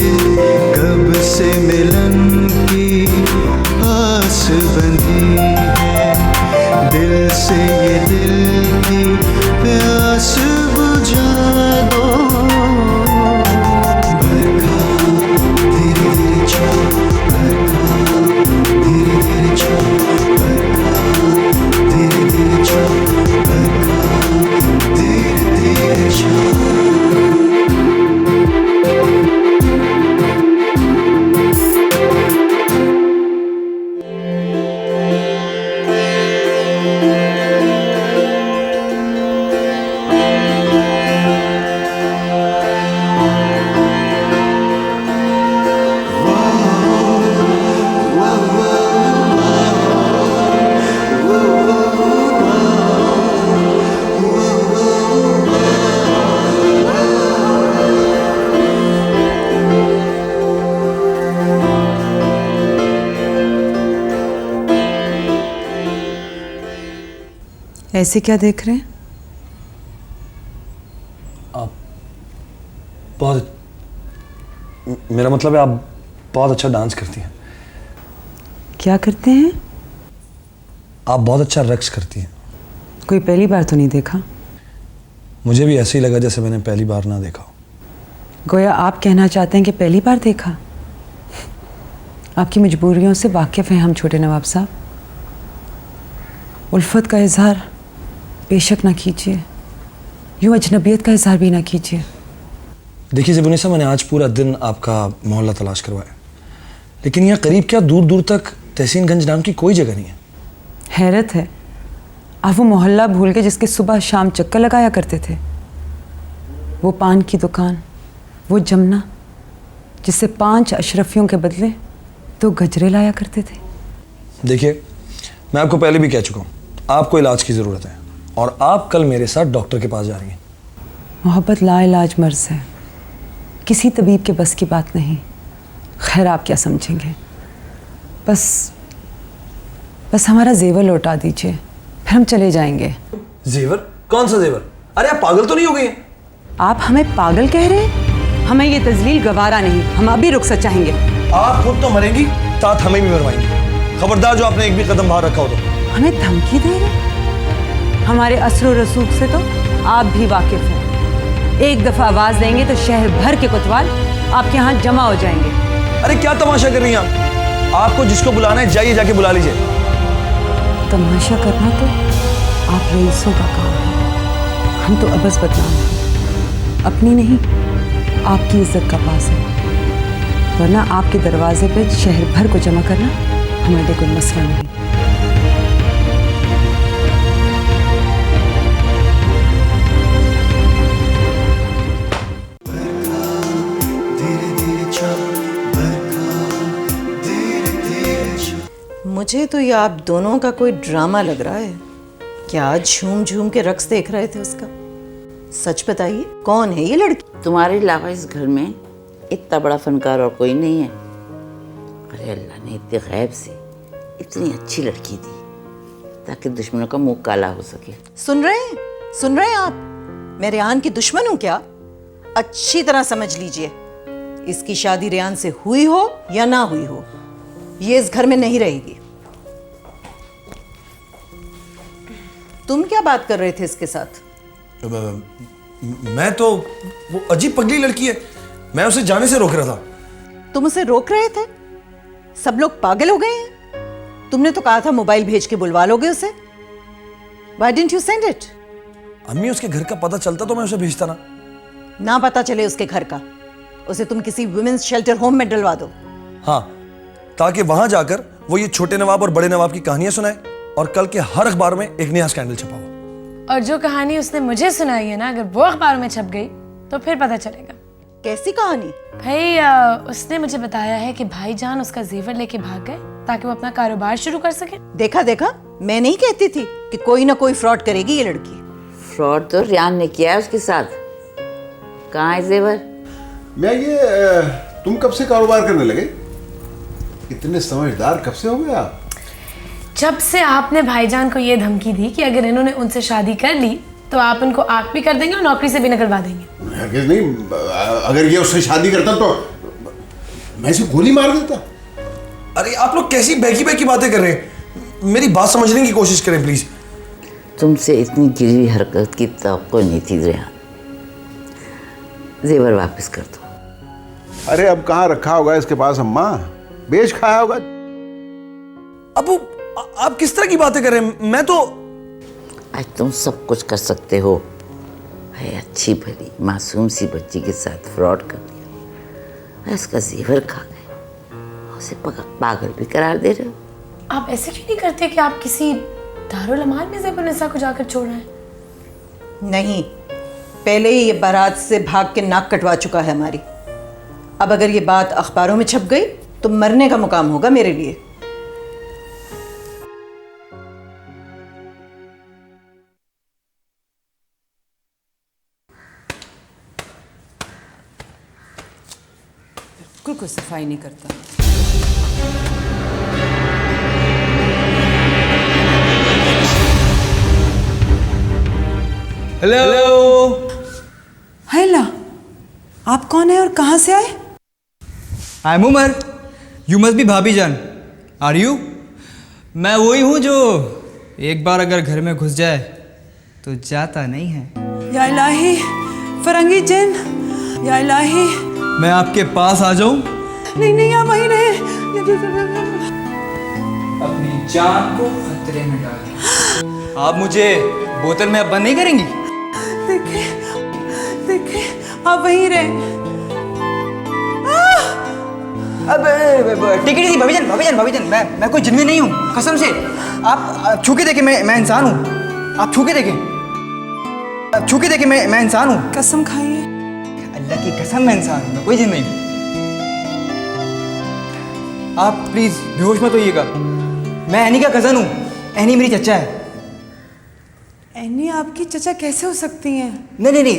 कब से मिलन की आस बंधी है, दिल से ये दिल की प्यास बुझा दो। बरखा धीरे धीरे चल, बरखा धीरे धीरे चल, बरखा धीरे धीरे चल, बरखा धीरे धीरे चल। ऐसे क्या देख रहे हैं? आप बहुत, मेरा मतलब है आप बहुत अच्छा डांस करती हैं। क्या करते हैं? आप बहुत अच्छा रक्स करती हैं। कोई पहली बार तो नहीं देखा? मुझे भी ऐसे ही लगा जैसे मैंने पहली बार ना देखा हो। गोया आप कहना चाहते हैं कि पहली बार देखा? आपकी मजबूरियों से वाकिफ़ हैं हम छोटे नवाब साहब। उल्फत का इजहार बेशक ना कीजिए, यूँ अजनबियत का इजहार भी ना कीजिए। देखिए ज़ेबुनिसा, मैंने आज पूरा दिन आपका मोहल्ला तलाश करवाया, लेकिन यहाँ करीब क्या दूर दूर तक तहसीनगंज नाम की कोई जगह नहीं है। हैरत है, आप वो मोहल्ला भूल के जिसके सुबह शाम चक्कर लगाया करते थे, वो पान की दुकान, वो जमुना जिससे 5 अशरफियों के बदले 2 गजरे लाया करते थे। देखिए, मैं आपको पहले भी कह चुका हूँ, आपको इलाज की ज़रूरत है और आप कल मेरे साथ डॉक्टर के पास जा रही हैं। मोहब्बत लाइलाज मर्ज है, किसी तबीब के बस की बात नहीं। खैर आप क्या समझेंगे, बस हमारा जेवर लौटा दीजिए, फिर हम चले जाएंगे। जेवर? कौन सा जेवर? अरे आप पागल तो नहीं हो गई हैं? आप हमें पागल कह रहे हैं? हमें ये तजलील गवारा नहीं, हम अभी रुखसत चाहेंगे। आप खुद तो मरेंगी, साथ हमें भी मरवाएंगी। खबरदार जो आपने एक भी कदम बाहर रखा हो तो। हमें धमकी दे रहे? हमारे असर रसूख से तो आप भी वाकिफ हैं। एक दफा आवाज देंगे तो शहर भर के कोतवाल आपके यहाँ जमा हो जाएंगे। अरे क्या तमाशा कर रही हैं आप? आपको जिसको बुलाना है जाइए, जाके बुला लीजिए। तमाशा करना तो आप रईसों का काम है, हम तो अबस बदनाम हैं। अपनी नहीं, आपकी इज्जत का पास है, वरना आपके दरवाजे पे शहर भर को जमा करना हमारे लिए कोई मसला नहीं। मुझे तो ये आप दोनों का कोई ड्रामा लग रहा है। क्या झूम झूम के रक्स देख रहे थे उसका? सच बताइए, कौन है ये लड़की? तुम्हारे अलावा इस घर में इतना बड़ा फनकार और कोई नहीं है। अरे अल्लाह ने इतने गैब से इतनी अच्छी लड़की दी ताकि दुश्मनों का मुंह काला हो सके। सुन रहे हैं आप? मैं रेहान की दुश्मन हूं क्या? अच्छी तरह समझ लीजिए, इसकी शादी रेहान से हुई हो या ना हुई हो, ये इस घर में नहीं रहेगी। तुम क्या बात कर रहे थे इसके साथ? मैं तो, वो अजीब पगली लड़की है, मैं उसे जाने से रोक रहा था। तुम उसे रोक रहे थे? सब लोग पागल हो गए हैं। तुमने तो कहा था मोबाइल भेज के बुलवा लोगे उसे। Why didn't you send it? अम्मी उसके घर का पता चलता तो मैं उसे भेजता ना। ना पता चले उसके घर का, उसे तुम किसी वुमेन्स शेल्टर होम में डलवा दो। हाँ, ताकि वहां जाकर वो ये छोटे नवाब और बड़े नवाब की कहानियां सुनाए और कल के हर अखबार में एक नया स्कैंडल छपा हो। और जो कहानी उसने मुझे सुनाई है ना, अगर वो अखबार में छप गई तो फिर पता चलेगा। कैसी कहानी? भाई उसने मुझे बताया है कि भाईजान उसका जेवर लेके भाग गए ताकि वो अपना कारोबार शुरू कर सके। देखा, मैं नहीं कहती थी कि कोई ना कोई फ्रॉड करेगी ये लड़की। फ्रॉड तो रियान ने किया है उसके साथ। कहाँ है जेवर? मैं ये तुम कब से कारोबार करने लगे? इतने समझदार कब से हो गए आप? जब से आपने भाईजान को ये धमकी दी कि अगर इन्होंने उनसे शादी कर ली तो आप उनको आग भी कर देंगे और नौकरी से भी निकलवा देंगे। हरगिज़ नहीं, अगर ये उससे शादी करता तो मैं इसे गोली मार देता। अरे आप लोग कैसी बहकी बातें कर रहे हैं? मेरी बात समझने की कोशिश करें प्लीज। तुमसे इतनी गिरी हरकत की तवक्को नहीं थी रेहान। जेवर वापस कर दो। अरे अब कहाँ रखा होगा इसके पास अम्मा? बेच खाया होगा। अबू आप किस तरह की बातें कर रहे हैं? मैं तो आज तुम सब कुछ कर सकते हो। है अच्छी भली मासूम सी बच्ची के साथ फ्रॉड कर दिया, इसका जेवर खा गए, उसे पागल भी करार दे रहे हो। आप ऐसे क्यों नहीं करते कि आप किसी दारुल अमान में ज़ेबर निसा को जाकर छोड़ रहे हैं? नहीं, पहले ही ये बारात से भाग के नाक कटवा चुका है हमारी। अब अगर ये बात अखबारों में छप गई तो मरने का मुकाम होगा मेरे लिए। कोई सफाई नहीं करता। हेलो। हैला, आप कौन है और कहाँ से आए? I am Umar. You must be bhabhi jaan. Are you? मैं वही हूँ जो एक बार अगर घर में घुस जाए तो जाता नहीं है। या इलाही, फरंगी जिन, या इलाही। मैं आपके पास आ जाऊं? नहीं, आप वहीं रहे। अपनी जान को खतरे में डाल के आप मुझे बोतल में अब बंद नहीं करेंगी? देखे, आप वहीं रहे। अब टिकट थी भाभी जान, मैं कोई जिन्नी नहीं हूँ, कसम से। आप छू के देखें, मैं इंसान हूँ। आप छू के देखें, मैं इंसान हूँ। कसम खाइए। अल्लाह की कसम, मैं इंसान हूँ, मैं कोई जिन नहीं हूँ। आप प्लीज बेहोश मत होइएगा। मैं एनी का कजन हूँ, एनी मेरी चचा है। एनी आपकी चचा कैसे हो सकती हैं? नहीं,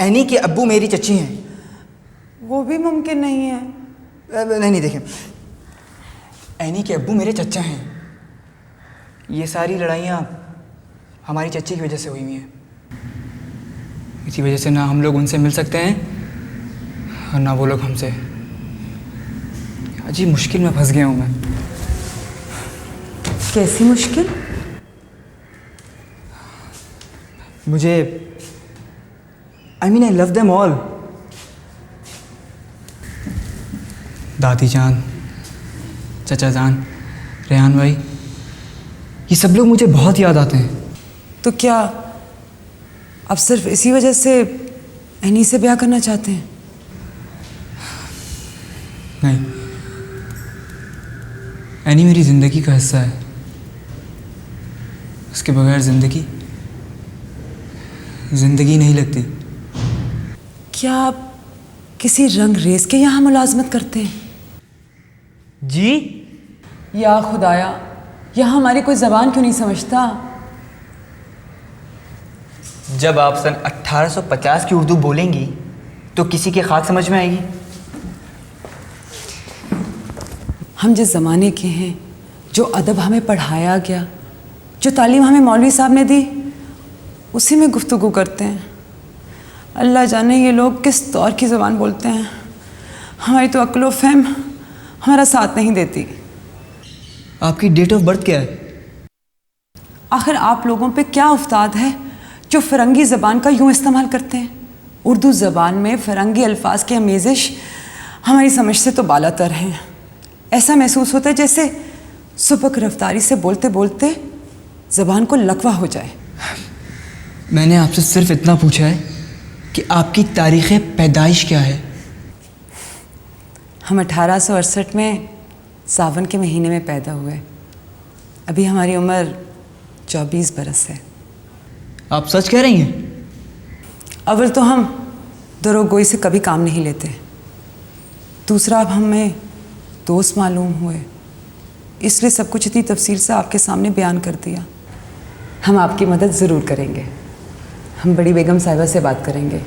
एनी के अब्बू मेरी चची हैं। वो भी मुमकिन नहीं है। नहीं देखें, एनी के अब्बू मेरे चचा हैं। ये सारी लड़ाइयाँ हमारी चच्ची की वजह से हुई हुई हैं। इसी वजह से ना हम लोग उनसे मिल सकते हैं और ना वो लोग हमसे। अजीब मुश्किल में फंस गया हूँ मैं। कैसी मुश्किल? मुझे आई लव देम ऑल। दादी जान, चचा जान, रेहान भाई, ये सब लोग मुझे बहुत याद आते हैं। तो क्या आप सिर्फ इसी वजह से एनी से ब्याह करना चाहते हैं? नहीं, एनी मेरी ज़िंदगी का हिस्सा है। उसके बगैर ज़िंदगी नहीं लगती। क्या आप किसी रंग रेस के यहाँ मुलाजमत करते हैं? जी? या खुदाया, यहाँ हमारी कोई ज़बान क्यों नहीं समझता? जब आप सन 1850 की उर्दू बोलेंगी तो किसी के खाक समझ में आएगी। हम जिस ज़माने के हैं, जो अदब हमें पढ़ाया गया, जो तालीम हमें मौलवी साहब ने दी, उसी में गुफ्तगू करते हैं। अल्लाह जाने ये लोग किस दौर की ज़बान बोलते हैं। हमारी तो अक्ल व फहम हमारा साथ नहीं देती। आपकी डेट ऑफ बर्थ क्या है? आखिर आप लोगों पे क्या उस्ताद है जो फ़िरंगी ज़बान का यूँ इस्तेमाल करते हैं? उर्दू ज़बान में फ़िरंगी अल्फाज की आमेज़िश हमारी समझ से तो बालातर हैं। ऐसा महसूस होता है जैसे सुबक रफ्तारी से बोलते बोलते ज़बान को लकवा हो जाए। मैंने आपसे सिर्फ इतना पूछा है कि आपकी तारीख़ पैदाइश क्या है? हम 1868 में सावन के महीने में पैदा हुए। अभी हमारी उम्र 24 बरस है। आप सच कह रही हैं? अव्वल तो हम दरोगोई से कभी काम नहीं लेते। दूसरा, अब हमें दोस्त मालूम हुए, इसलिए सब कुछ इतनी तफसील से आपके सामने बयान कर दिया। हम आपकी मदद ज़रूर करेंगे। हम बड़ी बेगम साहिबा से बात करेंगे,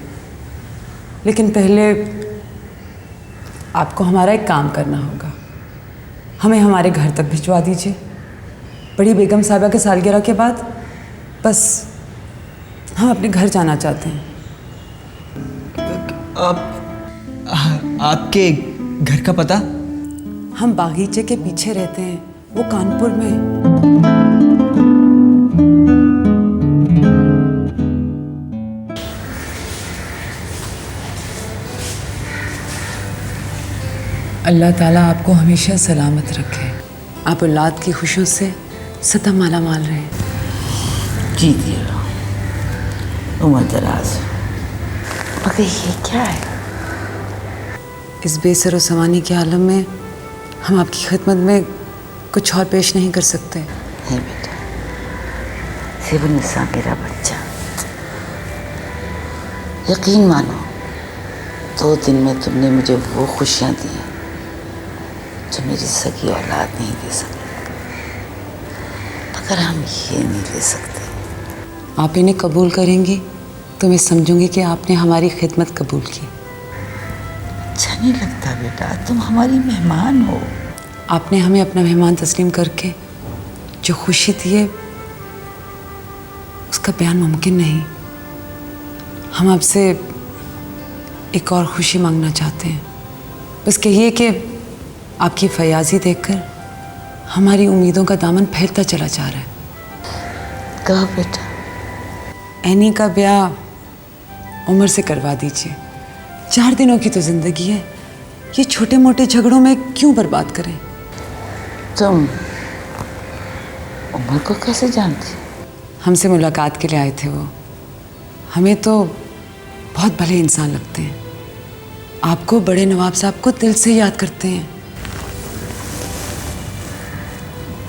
लेकिन पहले आपको हमारा एक काम करना होगा। हमें हमारे घर तक भिजवा दीजिए। बड़ी बेगम साहिबा के सालगिरह के बाद बस हम अपने घर जाना चाहते हैं। आपके घर का पता? हम बागीचे के पीछे रहते हैं, वो कानपुर में। अल्लाह ताला आपको हमेशा सलामत रखे। आप औलाद की खुशियों से सदा माला माल रहे। जी दिया उम्र दराज। मगर ये क्या है? इस बेसर समानी के आलम में हम आपकी खिदमत में कुछ और पेश नहीं कर सकते। नहीं बेटा, सिबुन्निसा मेरा बच्चा, यकीन मानो 2 दिन में तुमने मुझे वो खुशियाँ दी जो मेरी सगी औलाद नहीं दे सकती। मगर हम ये नहीं दे सकते। आप इन्हें कबूल करेंगी तो मैं समझूंगी कि आपने हमारी खिदमत कबूल की। अच्छा नहीं लगता बेटा, तुम हमारी मेहमान हो। आपने हमें अपना मेहमान तस्लीम करके जो खुशी दी है उसका बयान मुमकिन नहीं। हम आपसे एक और खुशी मांगना चाहते हैं। बस कहिए कि आपकी फयाजी देखकर हमारी उम्मीदों का दामन फैलता चला जा रहा है। कहो बेटा। एनी का ब्याह उमर से करवा दीजिए। 4 दिनों की तो ज़िंदगी है, ये छोटे मोटे झगड़ों में क्यों बर्बाद करें? तुम उमर को कैसे जानती? हमसे मुलाकात के लिए आए थे वो। हमें तो बहुत भले इंसान लगते हैं। आपको, बड़े नवाब साहब को दिल से याद करते हैं।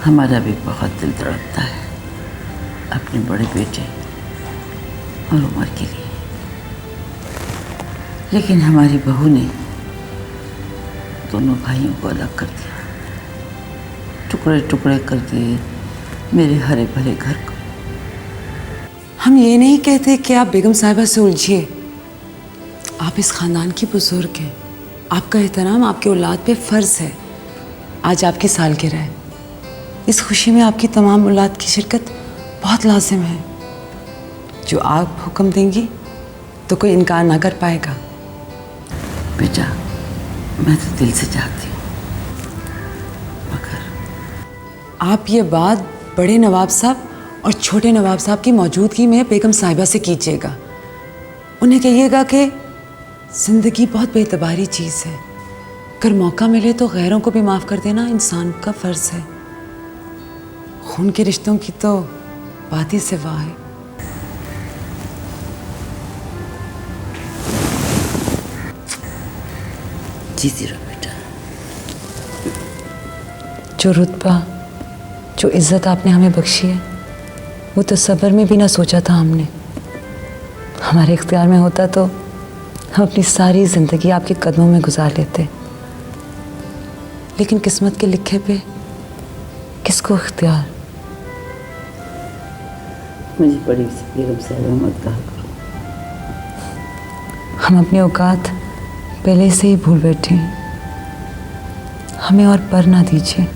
हमारा भी बहुत दिल धड़कता है अपने बड़े बेटे और उमर के लिए, लेकिन हमारी बहू ने दोनों भाइयों को अलग कर दिया, टुकड़े टुकड़े कर दिए मेरे हरे भरे घर को। हम ये नहीं कहते कि आप बेगम साहिबा से उलझिए। आप इस खानदान की बुजुर्ग हैं। आपका एहतराम आपके औलाद पे फ़र्ज़ है। आज आपकी सालगिरह है, इस खुशी में आपकी तमाम औलाद की शिरकत बहुत लाजिम है। जो आप हुक्म देंगी तो कोई इनकार ना कर पाएगा। बेटा मैं तो दिल से चाहती हूँ, मगर आप ये बात बड़े नवाब साहब और छोटे नवाब साहब की मौजूदगी में बेगम साहिबा से कीजिएगा। उन्हें कहिएगा कि ज़िंदगी बहुत बेतबारी चीज़ है, अगर मौका मिले तो गैरों को भी माफ़ कर देना इंसान का फ़र्ज़ है। खून के रिश्तों की तो बात ही सिवा है। जीती रहो बेटा। जो रुतबा, जो इज़्ज़त आपने हमें बख्शी है, वो तो सब्र में भी ना सोचा था हमने। हमारे इख्तियार में होता तो हम अपनी सारी ज़िंदगी आपके कदमों में गुजार लेते, लेकिन किस्मत के लिखे पे किसको इख्तियार। मुझे बड़ी बेगम साहिबा मत कहा करो। हम अपनी औकात पहले से ही भूल बैठे हैं, हमें और पर ना दीजिए।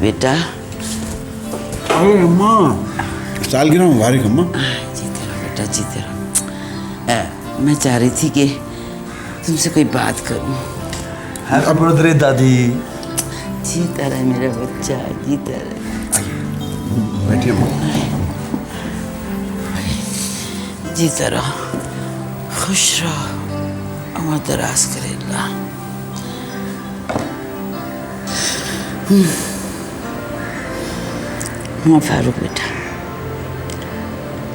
बेटा अरे अम्मा, सालगिरह मुबारक अम्मा। जीते रहो बेटा, जीते रहो। मैं चाह रही थी कि तुमसे कोई बात करूं। हैप्पी बर्थडे दादी। जीता रहे मेरा बच्चा, जीता रहे। बैठिए अम्मा। जीता रहो, खुश रहो, उम्र दराज करे अल्लाह। हाँ फारूक बेटा,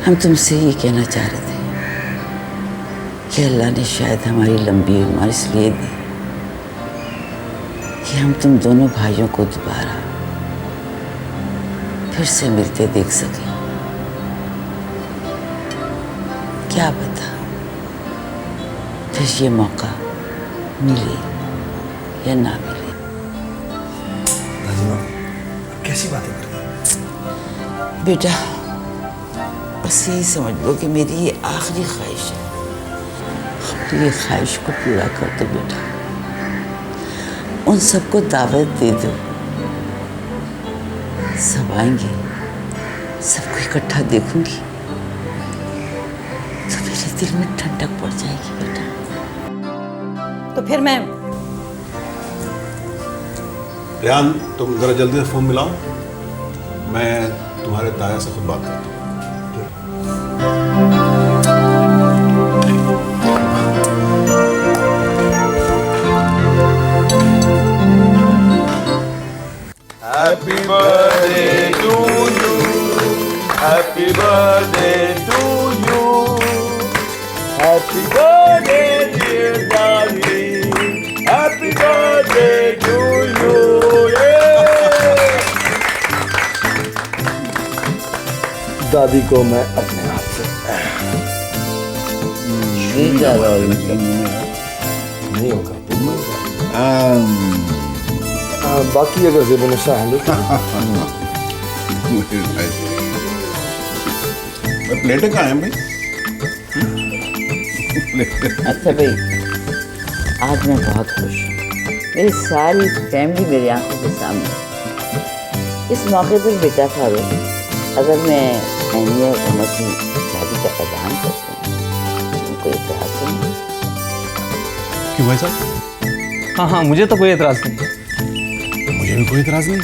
हम तुमसे ये कहना चाह रहे थे कि अल्लाह ने शायद हमारी लंबी उम्र इसलिए दी कि हम तुम दोनों भाइयों को दोबारा फिर से मिलते देख सकें। क्या पता फिर ये मौका मिले या ना मिले। नाज़िमा, कैसी बातें कर रही हैं? बेटा बस यही समझ लो कि मेरी ये आखिरी ख्वाहिश है, ये ख्वाहिश को पूरा कर दो बेटा। उन सबको दावत दे दो, सब आएंगे, सबको इकट्ठा देखूंगी तो मेरे दिल में ठंडक पड़ जाएगी बेटा। तो फिर मैं रेहान, तुम जरा जल्दी से फोन मिलाओ, मैं तुम्हारे ताया से खुद बात करता हूँ। Happy birthday to you. Happy birthday to you. Happy birthday dear darling. Happy birthday to you. दादी को मैं अपने हाथ से नहीं होगा। बाकी अगर ज़ेबुन्निसा हैंडल प्लेटें कहाँ हैं भाई? अच्छा भाई, आज मैं बहुत खुश हूँ। मेरी सारी फैमिली मेरी आंखों के सामने। इस मौके पर बेटा फारूक, अगर मैं ऐनी और उमर की शादी का ऐलान करता हूँ, तुमको एतराज़ तो नहीं? क्यों भाई साहब? हाँ हाँ, मुझे तो कोई एतराज़ नहीं। मुझे भी कोई एतराज़ नहीं।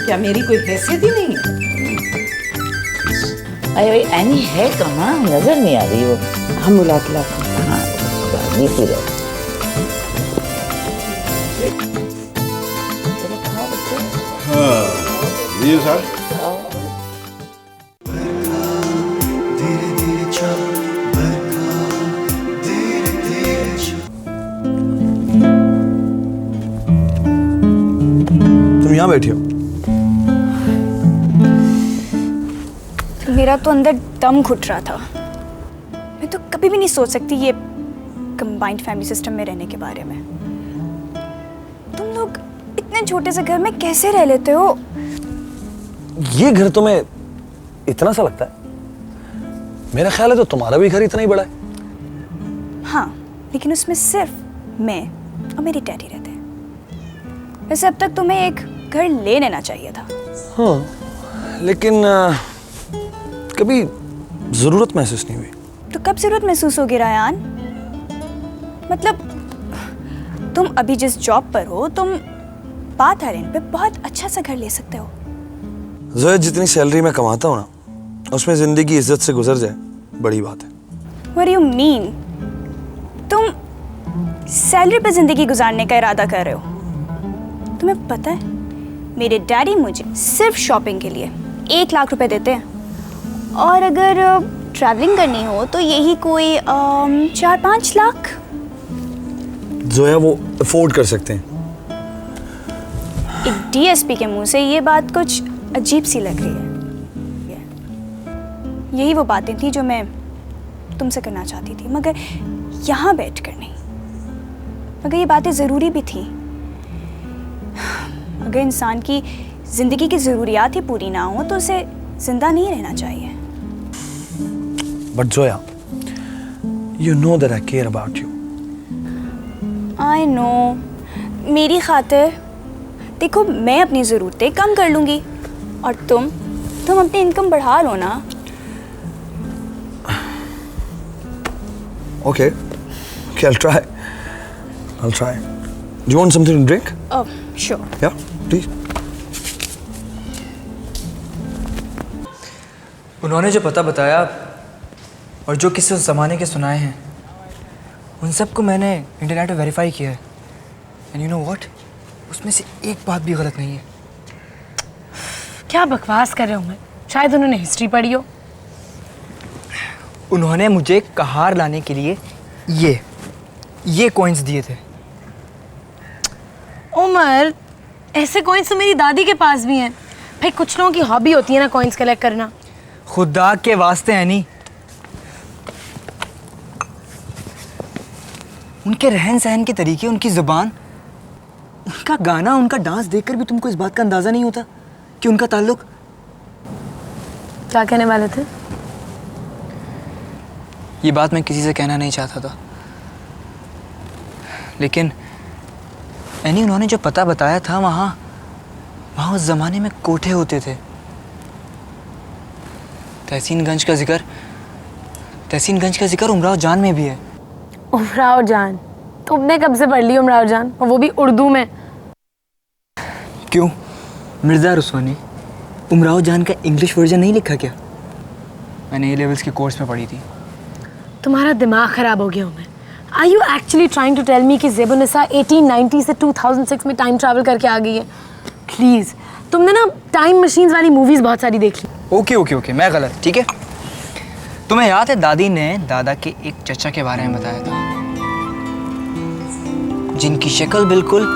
क्या मेरी कोई हैसियत ही नहीं है? अरे भाई ऐनी है कहाँ, नजर नहीं आ रही वो। हम बुला के लाते हैं। हाँ जीती रहो। हाँ ये साहब तुम यहाँ बैठे हो? मेरा तो अंदर दम घुट रहा था। मैं तो कभी भी नहीं सोच सकती ये कंबाइंड फैमिली सिस्टम में रहने के बारे में। तुम लोग इतने छोटे से घर में कैसे रह लेते हो? ये घर तुम्हें इतना सा लगता है? मेरा ख्याल है तो तुम्हारा भी घर इतना ही बड़ा है। हाँ, लेकिन उसमें सिर्फ मैं और मेरी डैडी रहते हैं। वैसे अब तक तुम्हें एक घर ले लेना चाहिए था। हाँ, लेकिन कभी जरूरत महसूस नहीं हुई। तो कब जरूरत महसूस होगी रायान? मतलब तुम अभी जिस जॉब पर हो, तुम बात आइलैंड पे बहुत अच्छा सा घर ले सकते हो। जोया, जितनी सैलरी मैं कमाता हूँ ना, उसमें जिंदगी इज्जत से गुजर जाए, बड़ी बात है। What do you mean? तुम सैलरी पे जिंदगी गुजारने का इरादा कर रहे हो? तुम्हें पता है मेरे डैडी मुझे सिर्फ शॉपिंग के लिए 1 लाख रुपए देते हैं, और अगर ट्रैवलिंग करनी हो तो यही कोई 4-5 लाख। जोया, वो अफोर्ड कर सकते हैं। एक डीएसपी के मुंह से ये बात कुछ अजीब सी लग रही है। यही वो बातें थी जो मैं तुमसे करना चाहती थी, मगर यहाँ बैठकर नहीं। मगर ये बातें ज़रूरी भी थी। अगर इंसान की ज़िंदगी की ज़रूरियात ही पूरी ना हो तो उसे ज़िंदा नहीं रहना चाहिए। But Zoya, you know that I care about you. I know. मेरी खातिर देखो, मैं अपनी ज़रूरतें कम कर लूँगी और तुम अपनी इनकम बढ़ा लो ना। Okay, I'll try. Do you want something to drink? Oh, sure. Yeah, please. उन्होंने जो पता बताया और जो किसी उस ज़माने के सुनाए हैं, उन सबको मैंने इंटरनेट पे वेरीफाई किया है। एंड यू नो व्हाट, उसमें से एक बात भी गलत नहीं है। क्या बकवास कर रहे हो? मैं शायद उन्होंने हिस्ट्री पढ़ी हो। उन्होंने मुझे कहार लाने के लिए ये कॉइन्स दिए थे। उमर, ऐसे कॉइन्स तो मेरी दादी के पास भी हैं। भाई, कुछ लोगों की हॉबी होती है ना कॉइन्स कलेक्ट करना। खुदा के वास्ते एनी, उनके रहन सहन के तरीके, उनकी ज़ुबान, उनका गाना, उनका डांस देखकर भी तुमको इस बात का अंदाज़ा नहीं होता कि उनका ताल्लुक। क्या कहने वाले थे? ये बात मैं किसी से कहना नहीं चाहता था, लेकिन एनी, उन्होंने जो पता बताया था, वहाँ उस ज़माने में कोठे होते थे। तहसीनगंज का जिक्र उमराव जान में भी है। उमराव जान? तुमने कब से पढ़ ली उमराव जान, और वो भी उर्दू में? क्यों, मिर्ज़ा रुस्वा ने उमराव जान का इंग्लिश वर्जन नहीं लिखा क्या? मैंने A-levels के कोर्स में पढ़ी थी। तुम्हारा दिमाग ख़राब हो गया Umar. Are you actually trying to tell me कि ज़ेबुन्निसा 1890 से 2006 में टाइम ट्रैवल करके आ गई है? प्लीज़, तुमने ना टाइम मशीन्स वाली मूवीज़ बहुत सारी देख ली। ओके, मैं गलत, ठीक है। तुम्हें याद है दादी ने दादा के एक चचा के बारे में बताया था, जिनकी शक्ल बिल्कुल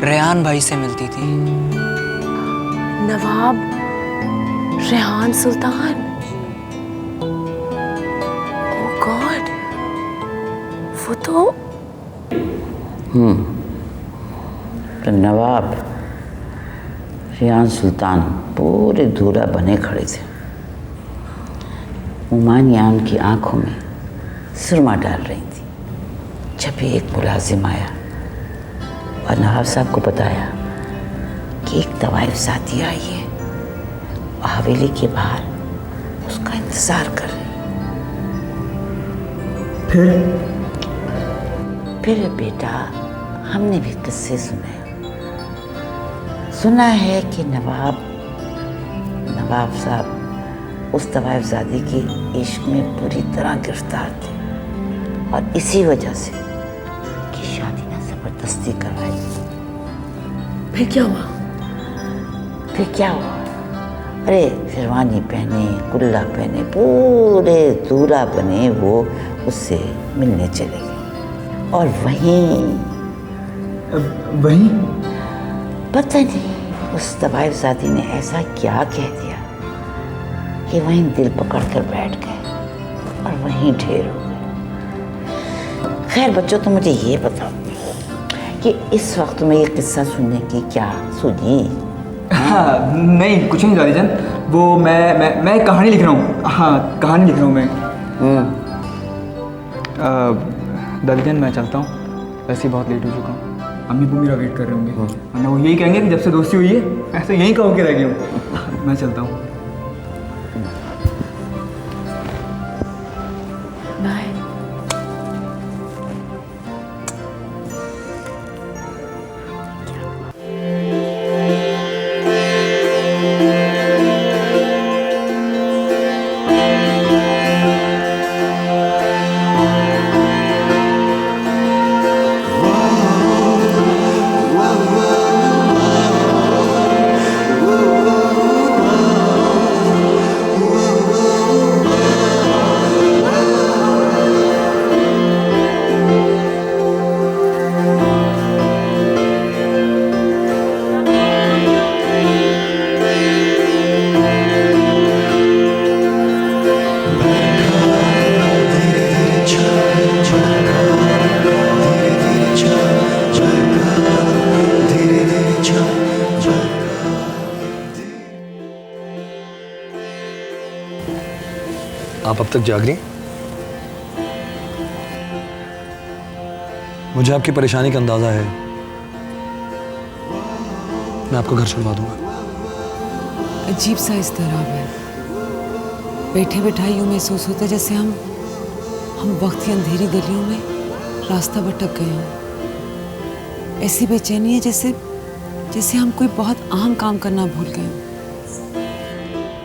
रेहान भाई से मिलती थी। नवाब रेहान सुल्तान। ओह गॉड, वो तो नवाब रेहान सुल्तान पूरे दूरा बने खड़े थे। उमानिया उनकी आंखों में सुरमा डाल रही थी। जब एक मुलाजिम आया और नवाब साहब को बताया कि एक तवाइफ साथी आई है और हवेली के बाहर उसका इंतज़ार कर रही। फिर बेटा, हमने भी किस्से सुना है कि नवाब साहब उस तवाइफज़ादी के इश्क में पूरी तरह गिरफ्तार थे और इसी वजह से कि शादी ना ज़बरदस्ती करवाई। फिर क्या हुआ? अरे शेरवानी पहने, कुल्ला पहने, पूरे दूल्हा बने वो उससे मिलने चले गए। और वहीं पता नहीं उस तवाइफज़ादी ने ऐसा क्या कह दिया कि वहीं दिल पकड़ कर बैठ गए और वहीं ढेर हो गए। खैर बच्चों, तो मुझे ये बताओ कि इस वक्त में ये किस्सा सुनने की क्या सोची? हाँ नहीं कुछ नहीं दादी जान, वो मैं कहानी लिख रहा हूँ। हाँ कहानी लिख रहा हूँ मैं। दादी जान मैं चलता हूँ, वैसे ही बहुत लेट हो चुका हूँ। अम्मी वो मेरा वेट कर रहे होंगे, वरना वो यही कहेंगे कि जब से दोस्ती हुई है ऐसे यहीं कहो के रह गया हूँ। मैं चलता हूँ। बाय। आप अब तक जाग रही? मुझे आपकी परेशानी का अंदाजा है। मैं आपको घर छुड़वा दूंगा। अजीब सा इज़्तिराब है। बैठे बैठाए यूँ महसूस होता है जैसे हम वक्त की अंधेरी गलियों में रास्ता भटक गए हों। ऐसी बेचैनी है जैसे हम कोई बहुत अहम काम करना भूल गए हों।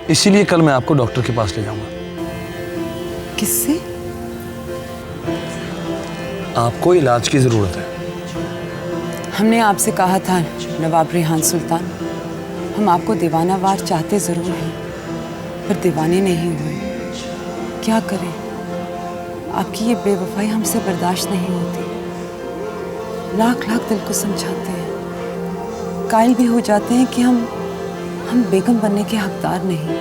इसीलिए कल मैं आपको डॉक्टर के पास ले जाऊंगा। किससे? आपको इलाज की जरूरत है। हमने आपसे कहा था नवाब रेहान सुल्तान, हम आपको दीवानावार चाहते ज़रूर हैं पर दीवाने नहीं हुए। क्या करें, आपकी ये बेवफाई हमसे बर्दाश्त नहीं होती। लाख लाख दिल को समझाते हैं, कायल भी हो जाते हैं कि हम बेगम बनने के हकदार नहीं,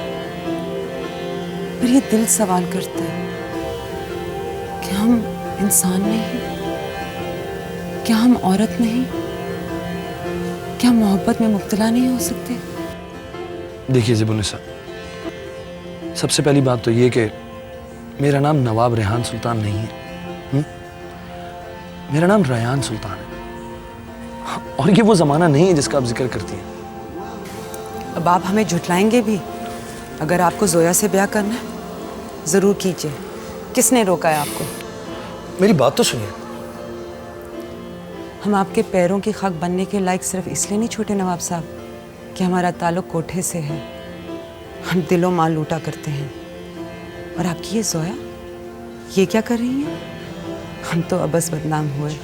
पर ये दिल सवाल करता है कि हम इंसान नहीं, क्या हम औरत नहीं, क्या मोहब्बत में मुब्तला नहीं हो सकते? देखिए ज़ेबुन्निसा, सबसे पहली बात तो ये कि मेरा नाम नवाब रेहान सुल्तान नहीं है। मेरा नाम रयान सुल्तान है, और ये वो ज़माना नहीं है जिसका आप जिक्र करती हैं। अब आप हमें झुठलाएंगे भी? अगर आपको जोया से ब्याह करना है ज़रूर कीजिए। किसने रोका है आपको? मेरी बात तो सुनिए। हम आपके पैरों की खाक बनने के लायक सिर्फ इसलिए नहीं छोटे नवाब साहब कि हमारा ताल्लुक कोठे से है। हम दिलो माल लूटा करते हैं। और आपकी ये जोया, ये क्या कर रही है? हम तो अबस बदनाम हुए।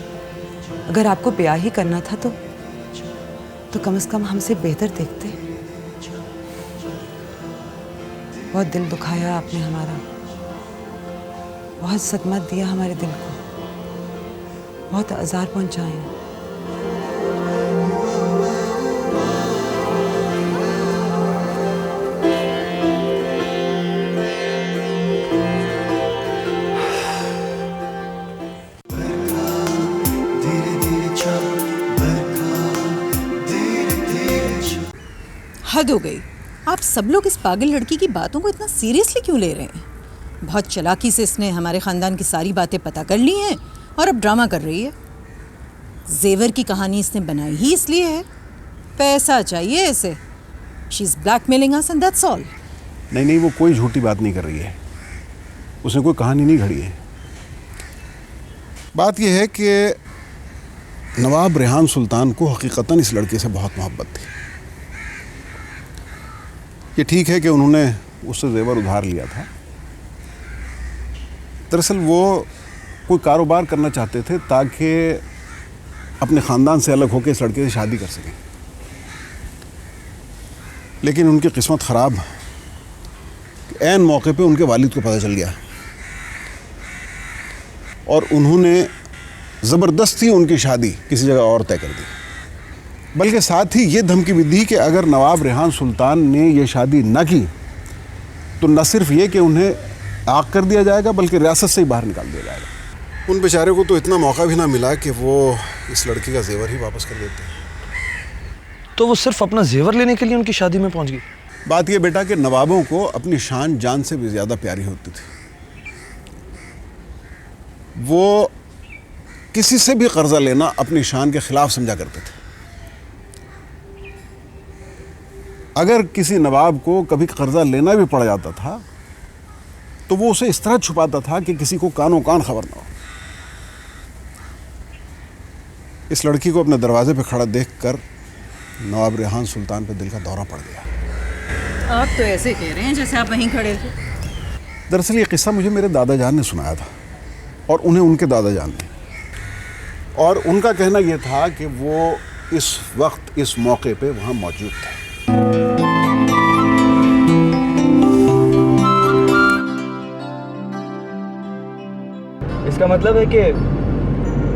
अगर आपको ब्याह ही करना था तो कम से कम हमसे बेहतर देखते। बहुत दिल दुखाया आपने हमारा, बहुत सदमा दिया हमारे दिल को, बहुत आज़ार पहुंचाए। हद हो गई। आप सब लोग इस पागल लड़की की बातों को इतना सीरियसली क्यों ले रहे हैं? बहुत चालाकी से इसने हमारे ख़ानदान की सारी बातें पता कर ली हैं और अब ड्रामा कर रही है। जेवर की कहानी इसने बनाई ही इसलिए है, पैसा चाहिए इसे। She is blackmailing us and that's all. नहीं, वो कोई झूठी बात नहीं कर रही है। उसने कोई कहानी नहीं घड़ी है। बात यह है कि नवाब रेहान सुल्तान को हकीकतन इस लड़के से बहुत मोहब्बत थी। ये ठीक है कि उन्होंने उससे जेवर उधार लिया था। दरअसल वो कोई कारोबार करना चाहते थे ताकि अपने ख़ानदान से अलग होकर इस लड़के से शादी कर सकें, लेकिन उनकी किस्मत ख़राब। ऐन मौके पे उनके वालिद को पता चल गया और उन्होंने ज़बरदस्ती उनकी शादी किसी जगह और तय कर दी, बल्कि साथ ही ये धमकी भी दी कि अगर नवाब रेहान सुल्तान ने ये शादी न की तो न सिर्फ ये कि उन्हें आग कर दिया जाएगा बल्कि रियासत से ही बाहर निकाल दिया जाएगा। उन बेचारे को तो इतना मौका भी ना मिला कि वो इस लड़की का जेवर ही वापस कर देते हैं। तो वो सिर्फ अपना जेवर लेने के लिए उनकी शादी में पहुंच गई? बात यह बेटा कि नवाबों को अपनी शान जान से भी ज्यादा प्यारी होती थी। वो किसी से भी कर्जा लेना अपनी शान के खिलाफ समझा करते थे। अगर किसी नवाब को कभी कर्जा लेना भी पड़ जाता था तो वो उसे इस तरह छुपाता था कि किसी को कानों कान खबर ना हो। इस लड़की को अपने दरवाजे पे खड़ा देखकर नवाब रेहान सुल्तान पे दिल का दौरा पड़ गया। आप तो ऐसे कह रहे हैं जैसे आप वहीं खड़े थे। दरअसल ये किस्सा मुझे मेरे दादाजान ने सुनाया था और उन्हें उनके दादाजान ने, और उनका कहना यह था कि वो इस वक्त इस मौके पे वहाँ मौजूद थे। इसका मतलब है कि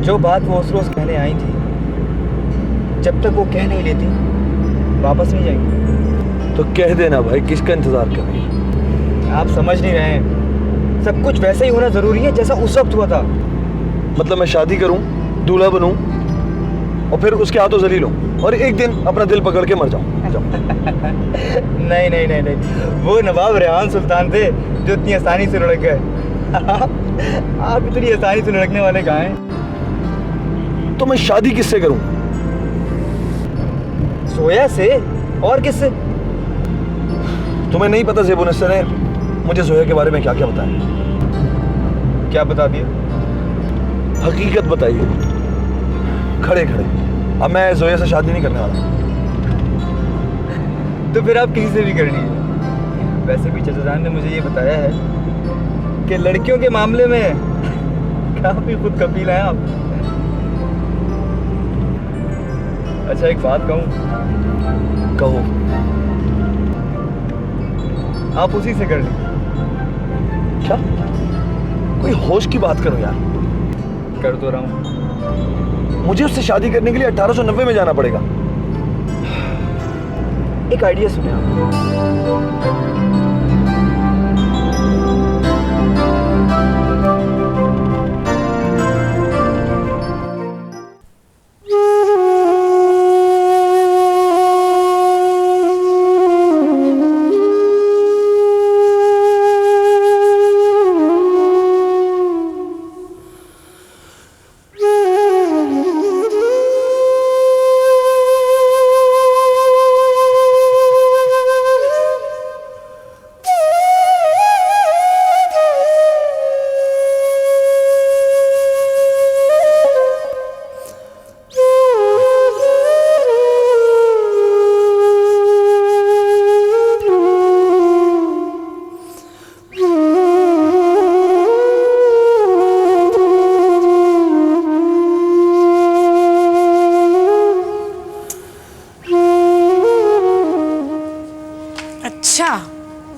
जो बात वो उस रोज कहने आई थी, जब तक वो कह नहीं लेती वापस नहीं जाएंगी। तो कह देना भाई, किसका इंतजार कर रही है? आप समझ नहीं रहे हैं, सब कुछ वैसा ही होना जरूरी है जैसा उस वक्त हुआ था। मतलब मैं शादी करूं, दूल्हा बनूं और फिर उसके हाथों जलील हूं और एक दिन अपना दिल पकड़ के मर जाऊं? नहीं नहीं नहीं नहीं, वो नवाब रेहान सुल्तान थे जो इतनी आसानी से लुढ़क गए। आप इतनी आसानी से लुढ़कने वाले कहाँ हैं? तो मैं शादी किससे करूं? सोया से और किससे? तुम्हें नहीं पता ज़ेबुन्निसा ने मुझे जोया के बारे में क्या क्या बताया? क्या बता दिया? हकीकत बताइए खड़े खड़े। अब मैं जोया से शादी नहीं करने वाला। तो फिर आप किसी से भी करनी है। वैसे भी चाचा जान ने मुझे ये बताया है कि लड़कियों के मामले में काफी खुद कफील हैं आप। अच्छा एक बात कहूँ? कहो। आप उसी से कर ली। क्या? कोई होश की बात करो यार। कर तो रहा हूँ। मुझे उससे शादी करने के लिए 1890 में जाना पड़ेगा। एक आइडिया सुने आप। अच्छा,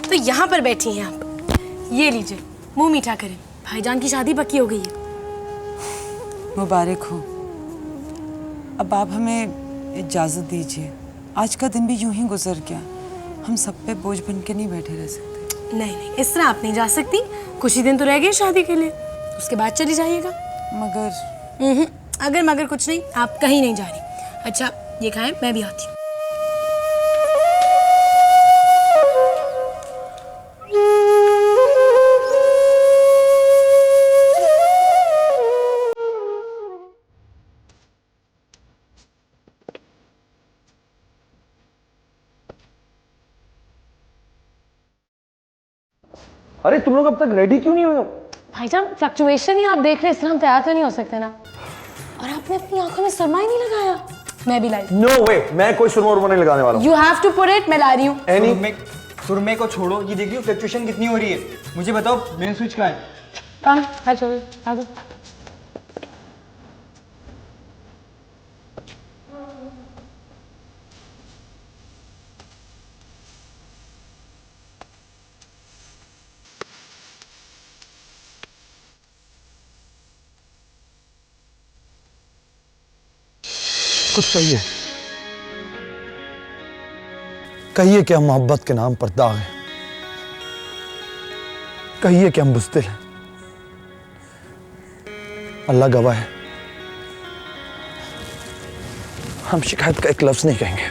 तो यहाँ पर बैठी हैं आप। ये लीजिए, मुंह मीठा करें, भाईजान की शादी पक्की हो गई है। मुबारक हो। अब आप हमें इजाज़त दीजिए, आज का दिन भी यूं ही गुजर गया। हम सब पे बोझ बन के नहीं बैठे रह सकते। नहीं नहीं, इस तरह आप नहीं जा सकती। कुछ ही दिन तो रह गए शादी के लिए, उसके बाद चली जाइएगा। मगर अगर मगर कुछ नहीं, आप कहीं नहीं जा रही। अच्छा ये खाएं, मैं भी आती हूँ। अरे तुम लोग अब तक रेडी क्यों नहीं हुए हो? भाईजान फ्लक्चुएशन ही आप देख रहे हैं, इसलिए हम तैयार तो नहीं हो सकते ना। और आपने अपनी आंखों में सुरमा ही नहीं लगाया। मैं भी लाई। नो वे, मैं कोई सुरमा नहीं लगाने वाला हूँ। You have to put it, मैं ला रही हूँ। सुरमे को छोड़ो, ये देखिए फ्लक्चुएशन कितनी हो रही है। मुझे बताओ मेन स्विच कहाँ है? आ दो। कुछ कहिए, कहिए कि हम मोहब्बत के नाम पर दाग हैं, कहिए कि हम बुज़दिल हैं। अल्लाह गवाह है, हम शिकायत का एक लफ्ज नहीं कहेंगे।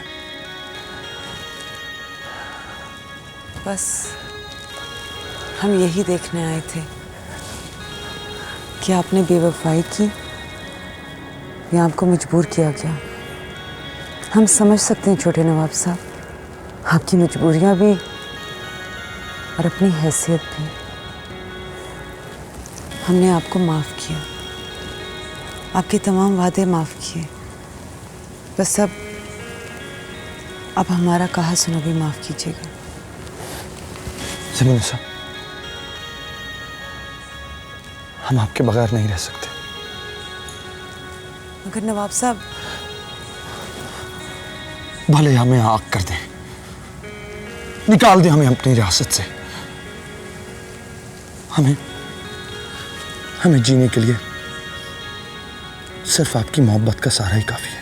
बस हम यही देखने आए थे कि आपने बेवफाई की या आपको मजबूर किया गया। हम समझ सकते हैं छोटे नवाब साहब, आपकी मजबूरियां भी और अपनी हैसियत भी। हमने आपको माफ़ किया, आपके तमाम वादे माफ़ किए। बस अब हमारा कहा सुना भी माफ़ कीजिएगा। ज़मीनुसा, हम आपके बगैर नहीं रह सकते। मगर नवाब साहब, भले हमें आग कर दें, निकाल दें हमें अपनी रियासत से, हमें जीने के लिए सिर्फ आपकी मोहब्बत का सहारा ही काफी है।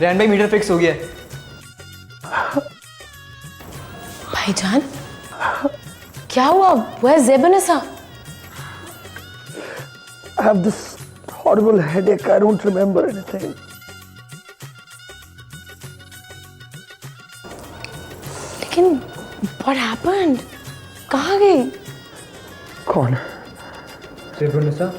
रेहान भाई, मीटर फिक्स हो गया है। भाईजान, क्या हुआ? Where's Zebunisa? I have this horrible headache. I don't remember anything. लेकिन what happened? कहाँ गई? कौन? ज़ेबुनिसा?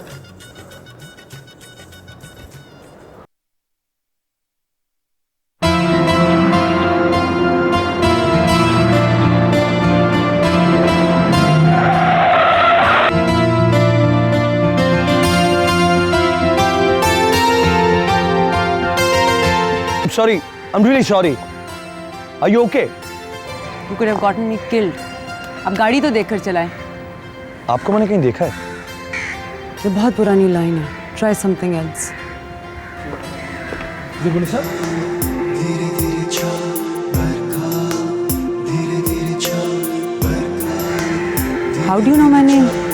Sorry, I'm really sorry. Are you okay? You could have gotten me killed. अब गाड़ी तो देखकर चलाएं। आपको मैंने कहीं देखा है? ये बहुत पुरानी लाइन है। Try something else. ज़ेबुनिसा? How do you know my name?